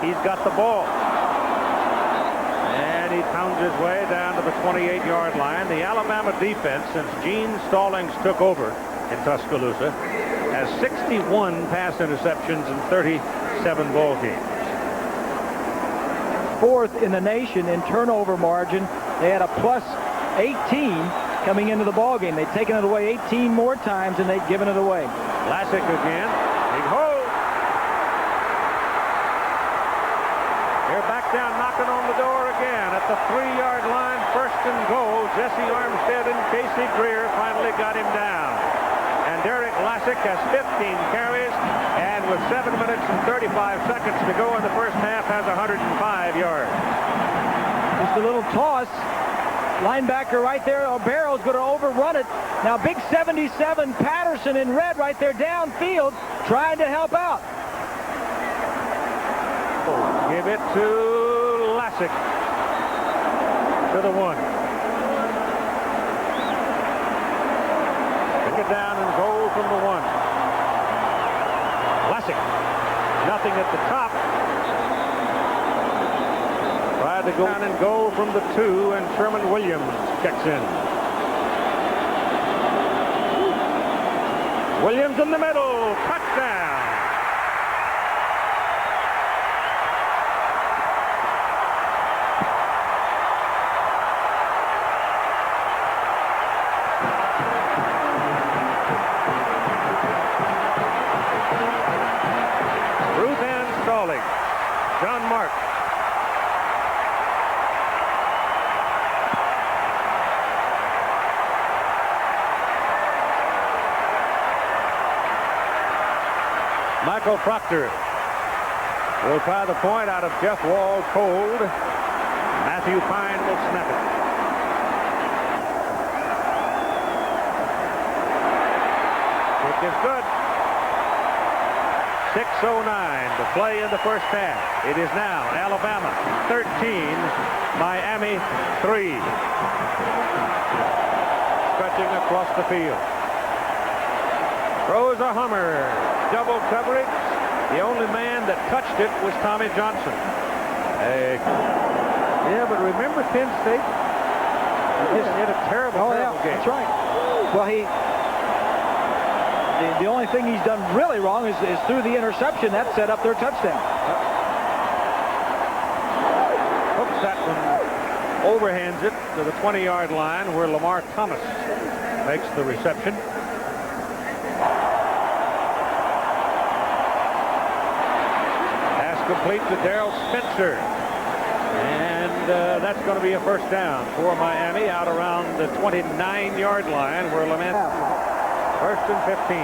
He's got the ball. And he pounds his way down to the 28-yard line. The Alabama defense, since Gene Stallings took over in Tuscaloosa, has 61 pass interceptions in 37 ball games. 4th in the nation in turnover margin. They had a plus 18 coming into the ball game. They'd taken it away 18 more times than they'd given it away. Lassick again. Big hole. They're back down, knocking on the door again at the 3-yard line. 1st and goal. Jesse Armstead and Casey Greer finally got him down. And Derek Lassick has 15 carries, and with 7 minutes and 35 seconds to go in the first half, has 105 yards. Just a little toss. Linebacker right there. Barrow's going to overrun it. Now big 77 Patterson in red right there downfield, trying to help out. Give it to Lassick. To the 1. Pick it down and goal from the 1. Lassick. Nothing at the top. Tried to go down and goal from the 2, and Sherman Williams checks in. Williams in the middle. Touchdown. John Mark. Michael Proctor will try the point out of Jeff Wall cold. Matthew Pine will snap it. Kick is good. 6:09 to play in the first half. It is now Alabama 13, Miami 3. Stretching across the field. Throws a hummer. Double coverage. The only man that touched it was Tommy Johnson. Yeah, but remember Penn State? He just hit a terrible game. That's right. Well, the only thing he's done really wrong is through the interception. That set up their touchdown. Hooks that one, overhands it to the 20-yard line where Lamar Thomas makes the reception. Pass complete to Darrell Spencer. And that's going to be a first down for Miami out around the 29-yard line where Lamar. First and 15.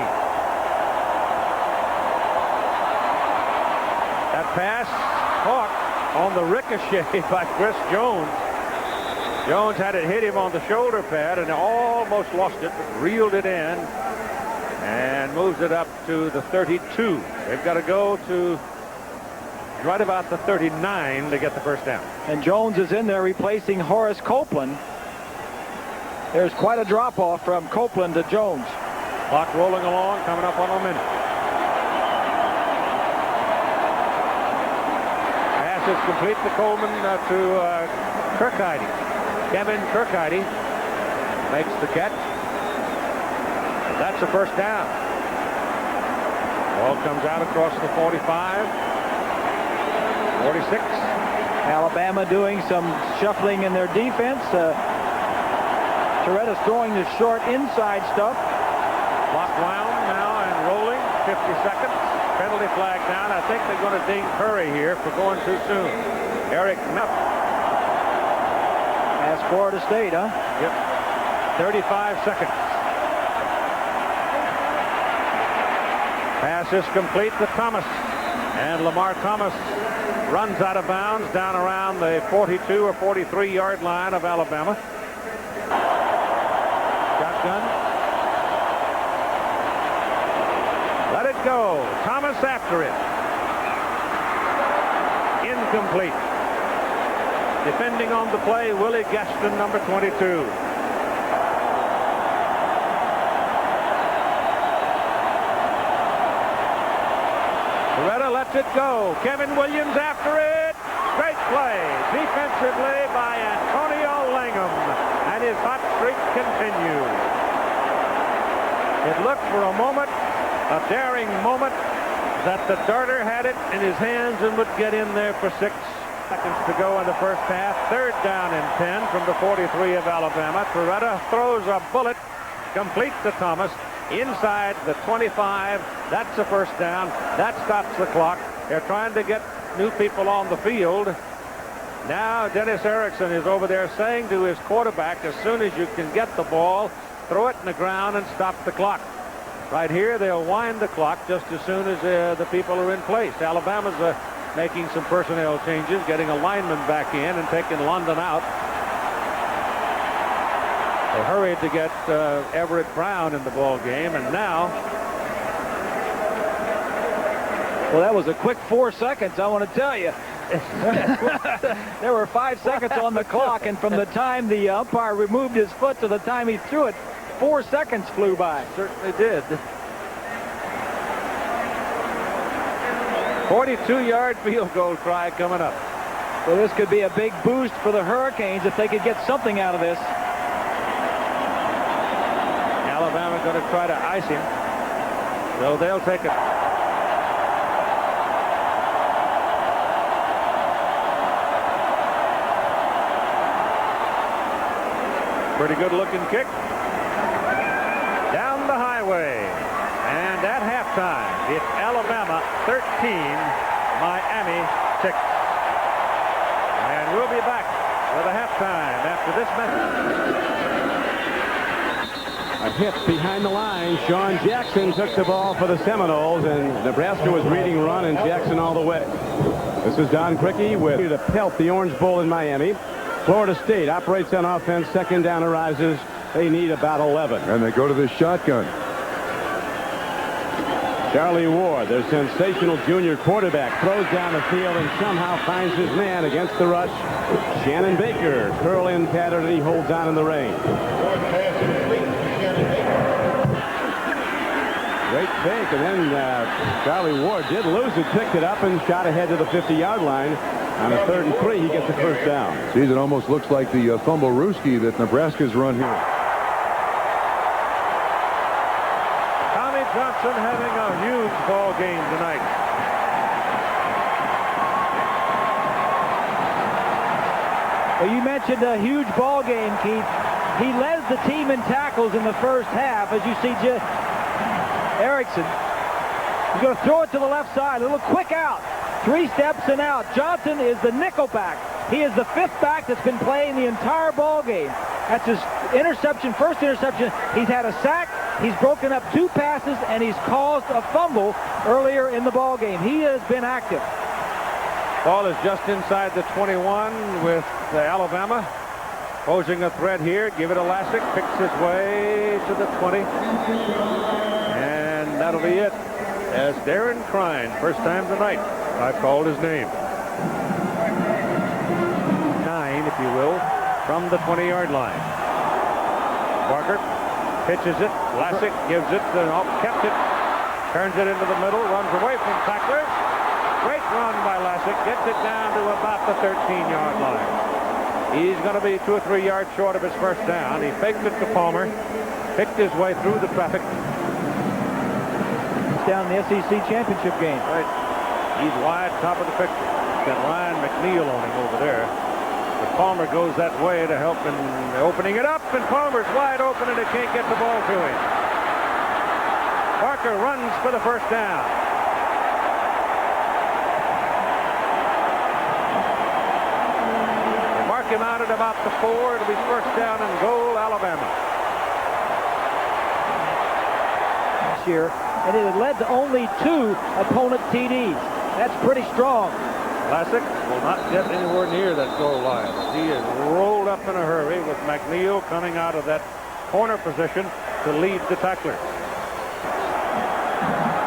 That pass caught on the ricochet by Chris Jones. Jones had it hit him on the shoulder pad and almost lost it, but reeled it in and moves it up to the 32. They've got to go to right about the 39 to get the first down. And Jones is in there replacing Horace Copeland. There's quite a drop-off from Copeland to Jones. Clock rolling along, coming up on a minute. Pass is complete to Coleman to Kirkheide. Kevin Kirkheide makes the catch. That's the first down. Ball comes out across the 45. 46. Alabama doing some shuffling in their defense. Toretta's throwing the short inside stuff. Clock wound now and rolling. 50 seconds. Penalty flag down. I think they're going to ding Curry here for going too soon. Eric Knapp. That's Florida State, huh? Yep. 35 seconds. Pass is complete to Thomas. And Lamar Thomas runs out of bounds down around the 42 or 43-yard line of Alabama. Shotgun. Let it go. Thomas after it. Incomplete. Defending on the play, Willie Gaston, number 22. Loretta lets it go. Kevin Williams after it. Great play defensively by Antonio Langham. And his hot streak continues. It looked for a moment, a daring moment, that the darter had it in his hands and would get in there for 6 seconds to go in the first half. Third down and 10 from the 43 of Alabama. Torretta throws a bullet complete to Thomas inside the 25. That's the first down. That stops the clock. They're trying to get new people on the field. Now Dennis Erickson is over there saying to his quarterback, as soon as you can get the ball, throw it in the ground and stop the clock. Right here, they'll wind the clock just as soon as the people are in place. Alabama's making some personnel changes, getting a lineman back in and taking London out. They hurried to get Everett Brown in the ball game, and now. Well, that was a quick 4 seconds, I want to tell you. There were 5 seconds on the clock, and from the time the umpire removed his foot to the time he threw it, 4 seconds flew by. Certainly did. 42-yard field goal try coming up. So this could be a big boost for the Hurricanes if they could get something out of this. Alabama going to try to ice him. So they'll take it. Pretty good looking kick. Down the highway. And at halftime, it's Alabama 13, Miami 6. And we'll be back with a halftime after this message. A hit behind the line. Sean Jackson took the ball for the Seminoles, and Nebraska was reading run, and Jackson all the way. This is Don Criqui with to pelt the Orange Bowl in Miami. Florida State operates on offense. Second down arises. They need about 11. And they go to the shotgun. Charlie Ward, their sensational junior quarterback, throws down the field and somehow finds his man against the rush. Shannon Baker, curl in pattern, and he holds on in the rain. Great fake, and then Charlie Ward did lose it, picked it up, and shot ahead to the 50-yard line. On a 3rd and 3, he gets the first down. Geez, it almost looks like the fumble-rooski that Nebraska's run here. Tommy Johnson having a huge ball game tonight. Well, you mentioned a huge ball game, Keith. He led the team in tackles in the first half, as you see Erickson. He's going to throw it to the left side. A little quick out. 3 steps and out. Johnson is the nickel back. He is the 5th back that's been playing the entire ball game. That's his interception, first interception. He's had a sack. He's broken up 2 passes, and he's caused a fumble earlier in the ball game. He has been active. Ball is just inside the 21 with Alabama. Posing a threat here. Give it to Lassick. Picks his way to the 20. And that'll be it. As Darren Crine, first time tonight, I've called his name. 9, if you will, from the 20-yard line. Barker pitches it. Lassick gives it. Kept it. Turns it into the middle. Runs away from tacklers. Great run by Lassick. Gets it down to about the 13-yard line. He's going to be 2 or 3 yards short of his first down. He faked it to Palmer. Picked his way through the traffic. Down in the SEC championship game. Right. He's wide top of the picture. Got Ryan McNeil on him over there. But Palmer goes that way to help in opening it up, and Palmer's wide open, and it can't get the ball to him. Parker runs for the first down. They mark him out at about the 4. It'll be first down and goal, Alabama. Year, and it had led to only 2 opponent TDs. That's pretty strong. Lassick will not get anywhere near that goal line. He is rolled up in a hurry with McNeil coming out of that corner position to lead the tackler.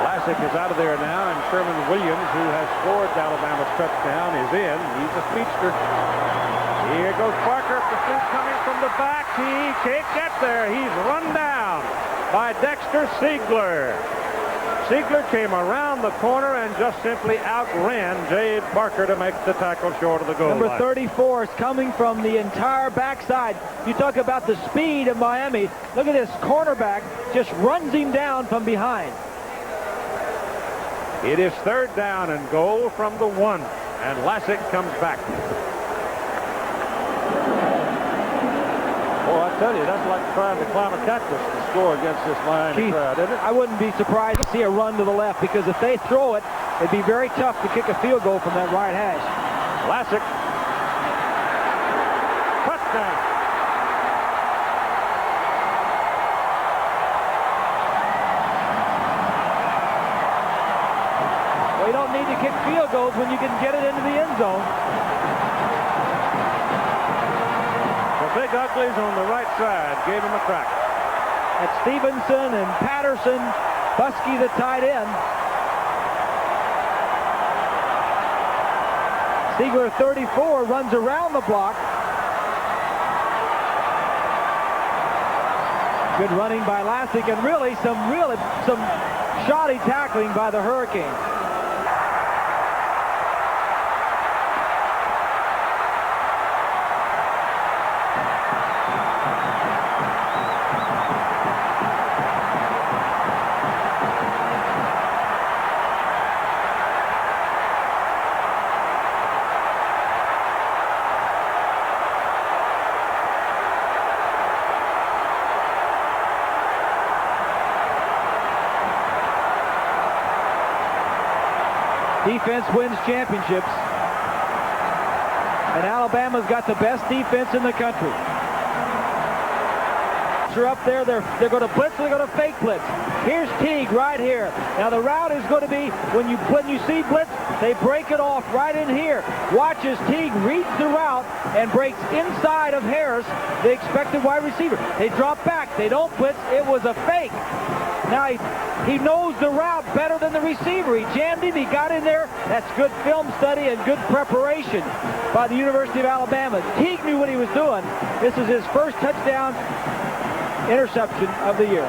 Lassick is out of there now, and Sherman Williams, who has scored Alabama's touchdown, is in. He's a speedster. Here goes Parker. Pursuit coming from the back. He can't get there. He's run down by Dexter Siegler. Siegler came around the corner and just simply outran Jade Parker to make the tackle short of the goal line. Number 34 is coming from the entire backside. You talk about the speed of Miami. Look at this cornerback just runs him down from behind. It is 3rd down and goal from the 1, and Lassick comes back. Well, I tell you, that's like trying to climb a cactus to score against this Miami crowd, isn't it? I wouldn't be surprised to see a run to the left, because if they throw it, it'd be very tough to kick a field goal from that right hash. Lassick. Touchdown. Well, you don't need to kick field goals when you can get it into the end zone. Big Uglies on the right side gave him a crack. That's Stevenson and Patterson, Buskey the tight end. Siegler 34 runs around the block. Good running by Lassick, and really some shoddy tackling by the Hurricanes. Defense wins championships, and Alabama's got the best defense in the country. They're up there. They're going to blitz. They're going to fake blitz. Here's Teague right here. Now the route is going to be when you see blitz, they break it off right in here. Watch as Teague reads the route and breaks inside of Harris, the expected wide receiver. They drop back. They don't blitz. It was a fake. Now He knows the route better than the receiver. He jammed him. He got in there. That's good film study and good preparation by the University of Alabama. Teague knew what he was doing. This is his first touchdown interception of the year.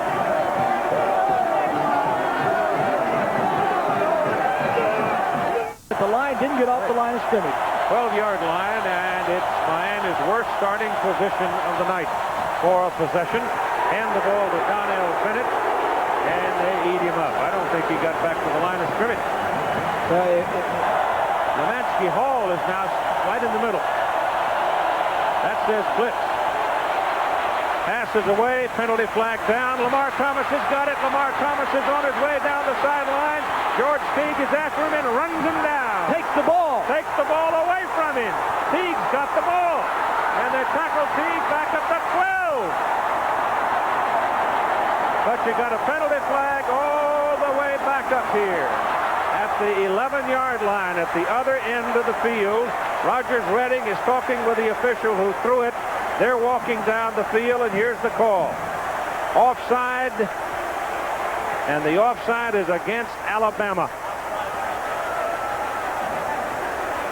The line didn't get off the line of scrimmage. 12-yard line, and it's Miami's worst starting position of the night for a possession. Hand the ball to Donnell Bennett, and they eat him up. I don't think he got back to the line of scrimmage. Lemansky Hall is now right in the middle. That says blitz. Passes away, penalty flag down. Lamar Thomas has got it. Lamar Thomas is on his way down the sideline. George Teague is after him and runs him down. Takes the ball. Takes the ball away from him. Teague's got the ball. And they tackle Teague back up to 12. But you got a penalty flag all the way back up here at the 11-yard line at the other end of the field. Rogers Redding is talking with the official who threw it. They're walking down the field, and here's the call. Offside, and the offside is against Alabama.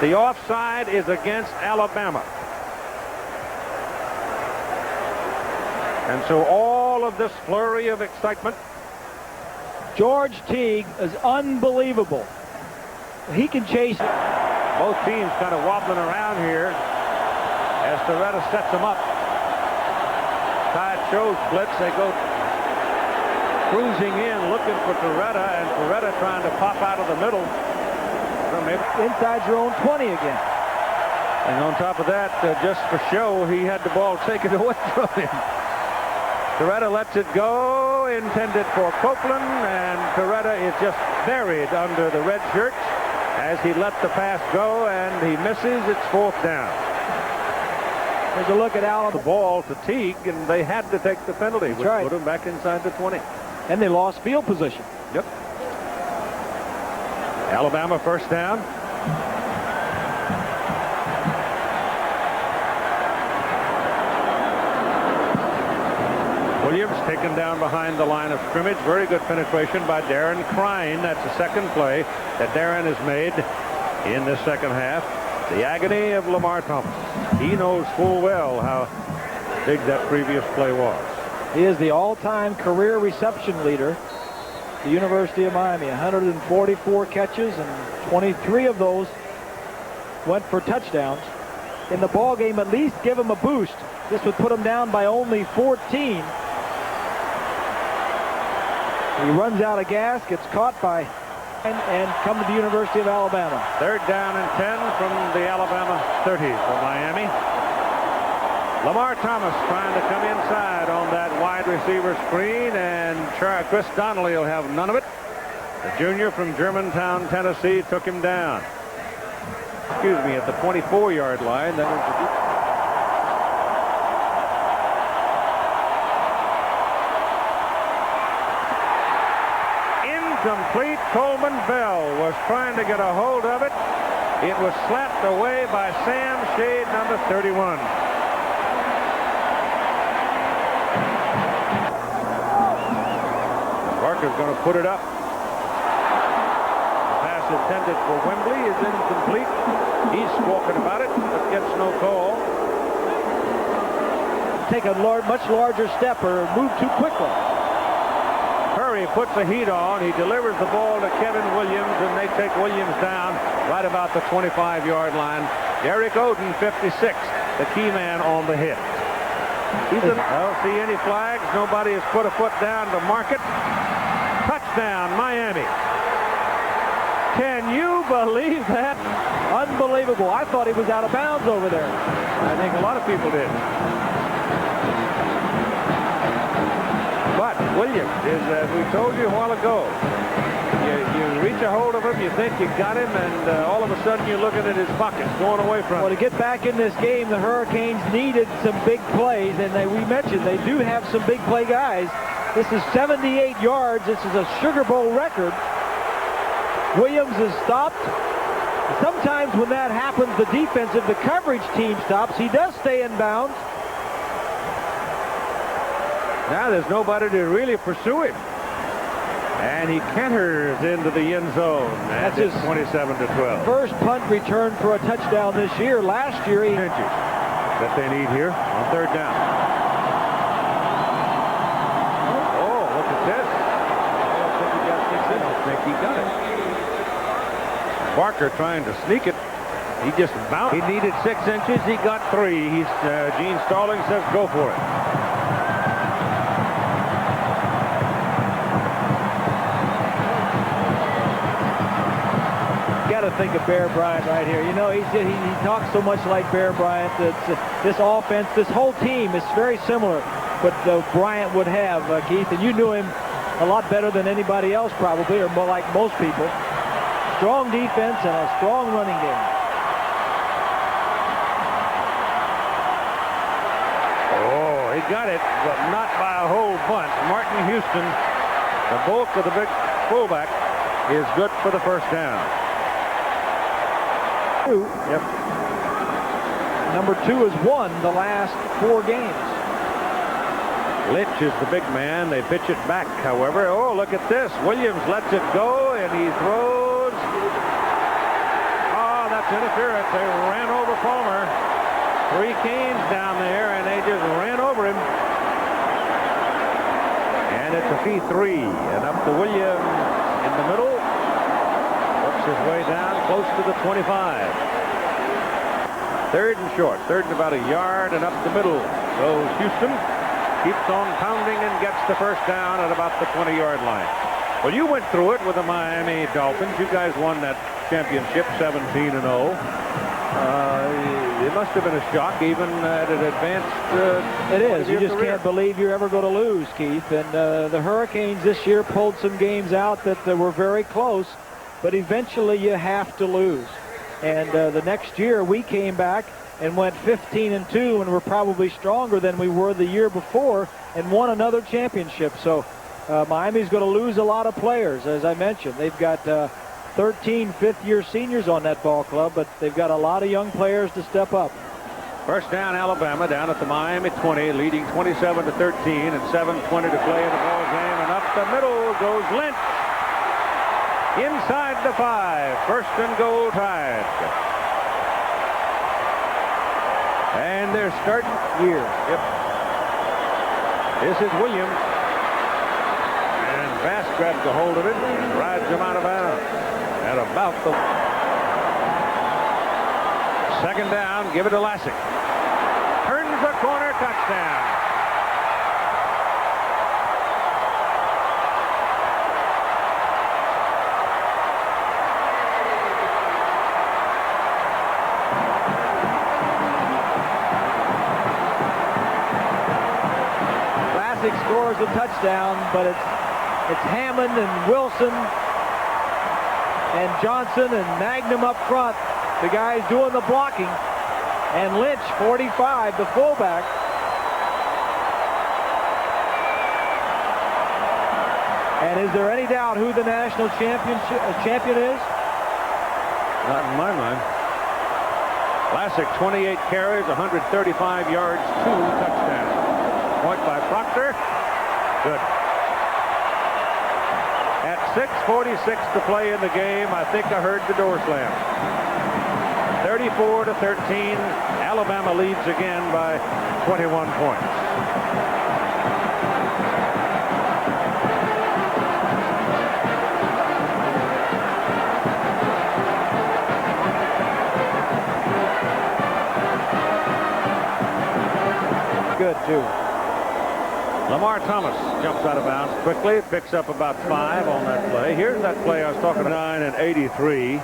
The offside is against Alabama. And so all of this flurry of excitement. George Teague is unbelievable. He can chase it. Both teams kind of wobbling around here as Toretta sets them up. Tide shows blitz. They go cruising in, looking for Toretta, and Toretta trying to pop out of the middle. Inside your own 20 again. And on top of that, just for show, he had the ball taken away from him. Toretta lets it go, intended for Copeland, and Toretta is just buried under the red shirt as he let the pass go, and he misses. It's fourth down. There's a look at Alabama. The ball to Teague, and they had to take the penalty, which right. put him back inside the 20. And they lost field position. Yep. Alabama first down. Williams taken down behind the line of scrimmage. Very good penetration by Darren Crine. That's the second play that Darren has made in the second half. The agony of Lamar Thomas. He knows full well how big that previous play was. He is the all-time career reception leader. The University of Miami, 144 catches, and 23 of those went for touchdowns. In the ball game, at least give him a boost. This would put him down by only 14. He runs out of gas, gets caught by and come to the University of Alabama. Third down and 10 from the Alabama 30 for Miami. Lamar Thomas trying to come inside on that wide receiver screen, and Chris Donnelly will have none of it. The junior from Germantown, Tennessee, took him down. Excuse me, at the 24-yard line. That was incomplete. Coleman Bell was trying to get a hold of it. It was slapped away by Sam Shade, number 31. Parker's going to put it up. The pass intended for Wembley is incomplete. He's squawking about it, but gets no call. Take a much larger step or move too quickly. Curry puts the heat on. He delivers the ball to Kevin Williams, and they take Williams down right about the 25-yard line. Derek Oden, 56, the key man on the hit. I don't see any flags. Nobody has put a foot down to mark it. Touchdown, Miami. Can you believe that? Unbelievable. I thought he was out of bounds over there. I think a lot of people did. But Williams is, as we told you a while ago, you reach a hold of him, you think you got him, and all of a sudden you're looking at his pockets going away from him. Well, to get back in this game, the Hurricanes needed some big plays, and we mentioned they do have some big play guys. This is 78 yards. This is a Sugar Bowl record. Williams is stopped. Sometimes when that happens, the coverage team stops. He does stay in bounds. Now there's nobody to really pursue him. And he canters into the end zone. That's It's his 27-12. first punt return for a touchdown this year. Last year, he Inches that they need here on third down. Oh, look at this. I don't think he got it. Barker trying to sneak it. He just bounced. He needed 6 inches. He got 3. He's Gene Stalling says go for it. got to think of Bear Bryant right here. You know, he talks so much like Bear Bryant. This offense, this whole team is very similar what Bryant would have, Keith. And you knew him a lot better than anybody else probably, or more like most people. Strong defense and a strong running game. Oh, he got it, but not by a whole bunch. Martin Houston, the bulk of the big fullback, is good for the first down. Yep. Number 2 has won the last 4 games. Lynch is the big man. They pitch it back, however. Oh, look at this. Williams lets it go, and he throws. Oh, that's interference. They ran over Palmer. 3 canes down there, and they just ran over him. And it's a P3, and up to Williams in the middle. Works his way down close to the 25. 3rd and short. 3rd and about a yard, and up the middle. So Houston keeps on pounding and gets the first down at about the 20-yard line. Well, you went through it with the Miami Dolphins. You guys won that championship 17-0. It must have been a shock even at an advanced... It is. You just can't believe you're ever going to lose, Keith. And the Hurricanes this year pulled some games out that were very close, but eventually you have to lose. And the next year we came back and went 15-2 and were probably stronger than we were the year before and won another championship. So Miami's going to lose a lot of players, as I mentioned. They've got 13 fifth-year seniors on that ball club, but they've got a lot of young players to step up. First down, Alabama, down at the Miami 20, leading 27-13, and 7:20 to play in the ball game. And up the middle goes Lynch. Inside the 5. First and goal Tide. And they're starting here. Yep. This is Williams. And Bass grabs a hold of it and rides him out of bounds. At about the 2nd down, give it to Lassick. Turns the corner, touchdown. Lassick scores a touchdown, but it's Hammond and Wilson and Johnson and Magnum up front, the guys doing the blocking, and Lynch, 45, the fullback. And is there any doubt who the national champion is? Not in my mind. Lassick, 28 carries, 135 yards, 2 touchdowns. Point by Proctor. Good. At 6:46 to play in the game, I think I heard the door slam. 34-13. Alabama leads again by 21 points. Good, too. Lamar Thomas jumps out of bounds quickly, picks up about 5 on that play. Here's that play I was talking about, 9 and 83.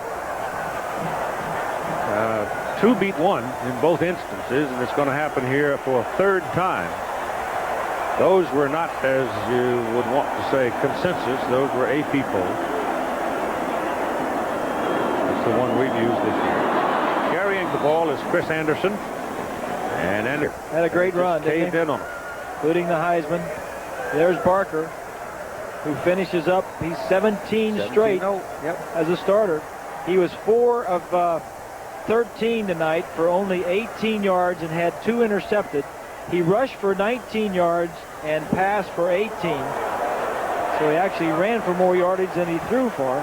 2 beat 1 in both instances, and it's going to happen here for a 3rd time. Those were not, as you would want to say, consensus. Those were AP polls. That's the one we've used this year. Carrying the ball is Chris Anderson. And Anderson had a great run, caved in on him, including the Heisman. There's Barker, who finishes up. He's 17 straight as a starter. He was 4 of 13 tonight for only 18 yards and had 2 intercepted. He rushed for 19 yards and passed for 18. So he actually ran for more yardage than he threw for.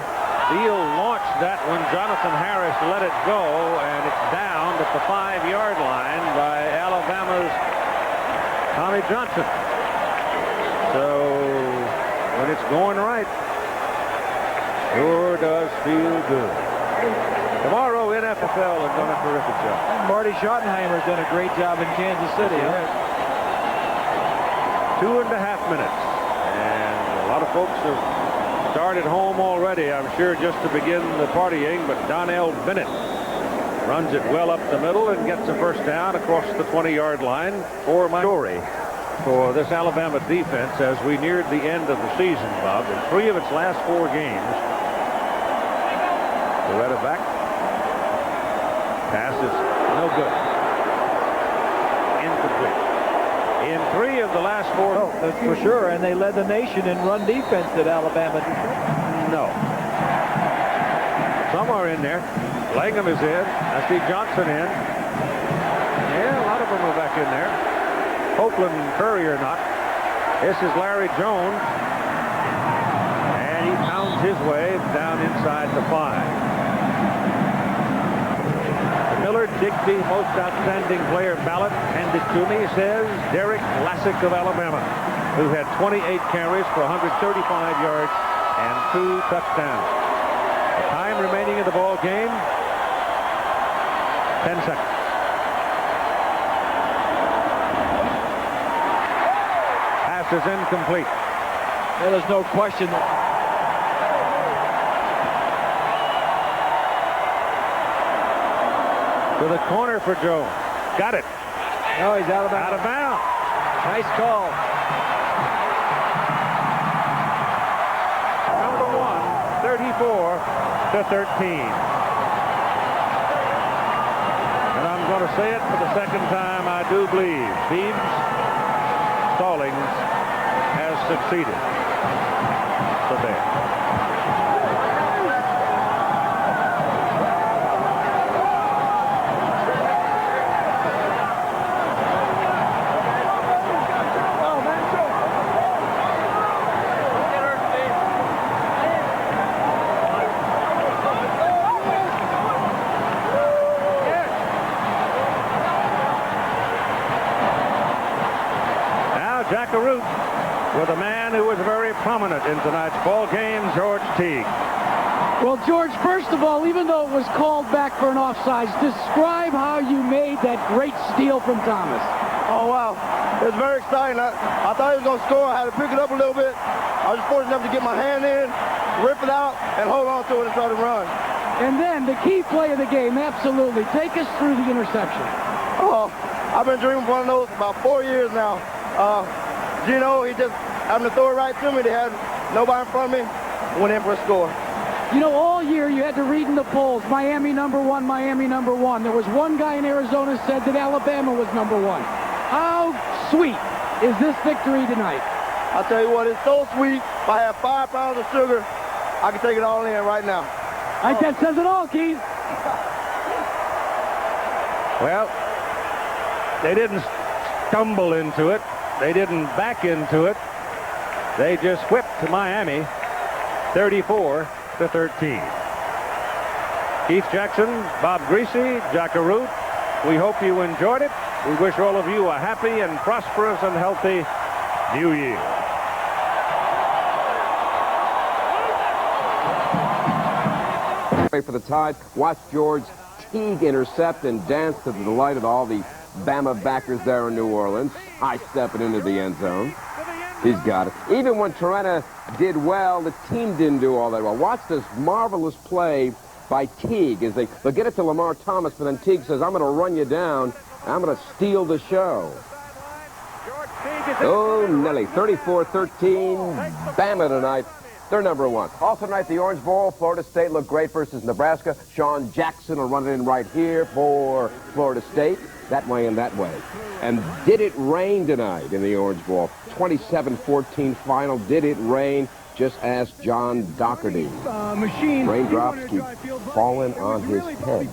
Beal launched that when Jonathan Harris let it go, and it's down at the 5-yard line by Alabama's Tommy Johnson. So when it's going right, sure does feel good. Tomorrow, NFL has done a terrific job. And Marty Schottenheimer's done a great job in Kansas City. Yes. 2.5 minutes. And a lot of folks have started home already, I'm sure, just to begin the partying. But Donnell Bennett runs it well up the middle and gets a first down across the 20-yard line for my story for this Alabama defense as we neared the end of the season, Bob. In 3 of its last 4 games, Loretta back. Pass is no good. Incomplete. In 3 of the last 4. Oh, that's for sure. And they led the nation in run defense at Alabama. No. Some are in there. Langham is in. I see Johnson in. Yeah, a lot of them are back in there. Copeland and Curry are not. This is Larry Jones. And he pounds his way down inside the 5. Miller Digby Most Outstanding Player ballot handed to me says Derek Lassick of Alabama, who had 28 carries for 135 yards and 2 touchdowns. The time remaining in the ball game, 10 seconds. Pass is incomplete. Yeah, there's no question. To the corner for Jones. Got it. No, he's out of bounds. Out of bounds. Nice call. Number 1, 34-13. And I'm going to say it for the second time. I do believe Beebs Stallings has succeeded. So there. With a man who was very prominent in tonight's ball game, George Teague. Well, George, first of all, even though it was called back for an offsides, describe how you made that great steal from Thomas. Oh, wow. It was very exciting. I thought he was going to score. I had to pick it up a little bit. I was fortunate enough to get my hand in, rip it out, and hold on to it and try to run. And then the key play of the game, absolutely. Take us through the interception. Oh, I've been dreaming of one of those for about 4 years now. Gino, he just happened to throw it right to me. They had nobody in front of me. Went in for a score. You know, all year you had to read in the polls, Miami number 1, Miami number 1. There was one guy in Arizona said that Alabama was number 1. How sweet is this victory tonight? I'll tell you what, it's so sweet. If I have 5 pounds of sugar, I can take it all in right now. I think that says it all, Keith. Well, they didn't stumble into it. They didn't back into it. They just whipped Miami 34-13. Keith Jackson, Bob Greasy, Jack Arute, we hope you enjoyed it. We wish all of you a happy and prosperous and healthy New Year. For the Tide, watch George Teague intercept and dance to the delight of all the Bama backers there in New Orleans. High stepping into the end zone. He's got it. Even when Torretta did well, the team didn't do all that well. Watch this marvelous play by Teague as they'll get it to Lamar Thomas, but then Teague says, I'm going to run you down. I'm going to steal the show. Oh, Nelly, 34-13, Bama tonight. They're number 1. Also tonight, the Orange Bowl. Florida State looked great versus Nebraska. Sean Jackson will run it in right here for Florida State. That way and that way. And did it rain tonight in the Orange Bowl? 27-14 final. Did it rain? Just ask John Doherty. Raindrops keep falling on his head.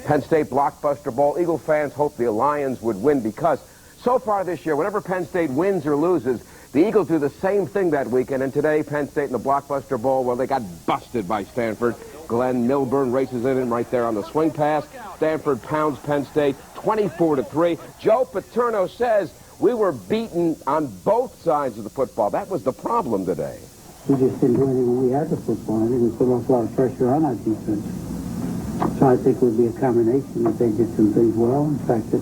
Penn State Blockbuster Bowl. Eagle fans hoped the Lions would win because So far this year, whenever Penn State wins or loses, the Eagles do the same thing that weekend, and today Penn State in the Blockbuster Bowl, well, they got busted by Stanford. Glenn Milburn races in right there on the swing pass. Stanford pounds Penn State 24-3. Joe Paterno says we were beaten on both sides of the football. That was the problem today. We just didn't do anything when we had the football. I think we put a lot of pressure on our defense. So I think it would be a combination that they did some things well. In fact, we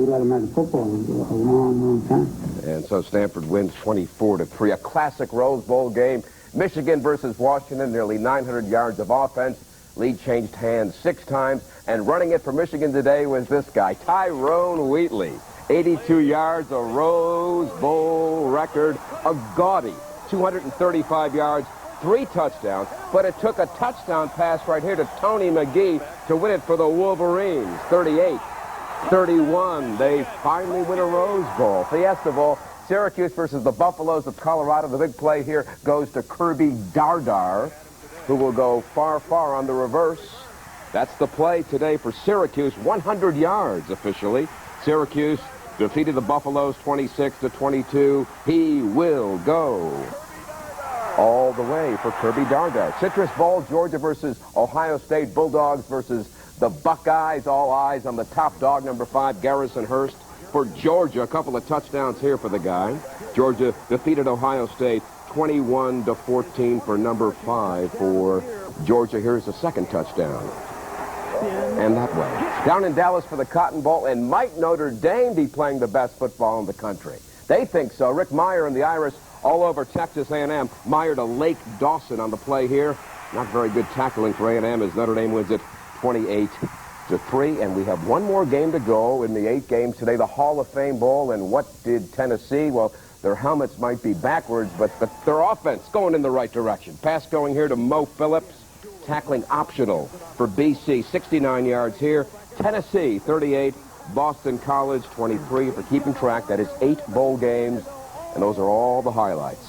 let them have the football a long, long time. And so Stanford wins 24-3. A classic Rose Bowl game. Michigan versus Washington, nearly 900 yards of offense. Lead changed hands 6 times. And running it for Michigan today was this guy, Tyrone Wheatley. 82 yards, a Rose Bowl record, a gaudy 235 yards, 3 touchdowns. But it took a touchdown pass right here to Tony McGee to win it for the Wolverines. 38-31. They finally win a Rose Bowl. Fiesta Bowl. Syracuse versus the Buffaloes of Colorado. The big play here goes to Kirby Dardar, who will go far, far on the reverse. That's the play today for Syracuse. 100 yards officially. Syracuse defeated the Buffaloes 26-22. He will go all the way for Kirby Dardar. Citrus Bowl, Georgia versus Ohio State. Bulldogs versus the Buckeyes. All eyes on the top dog, number 5, Garrison Hurst. For Georgia, a couple of touchdowns here for the guy. Georgia defeated Ohio State 21-14 for number 5 for Georgia. Here's the second touchdown. And that way. Down in Dallas for the Cotton Bowl, and might Notre Dame be playing the best football in the country? They think so. Rick Meyer and the Irish all over Texas A&M. Meyer to Lake Dawson on the play here. Not very good tackling for A&M as Notre Dame wins it 28-3, and we have one more game to go in the 8 games today, the Hall of Fame Bowl. And what did Tennessee? Well, their helmets might be backwards, but their offense going in the right direction. Pass going here to Mo Phillips, tackling optional for BC, 69 yards here. Tennessee, 38, Boston College, 23 for keeping track. That is 8 bowl games, and those are all the highlights.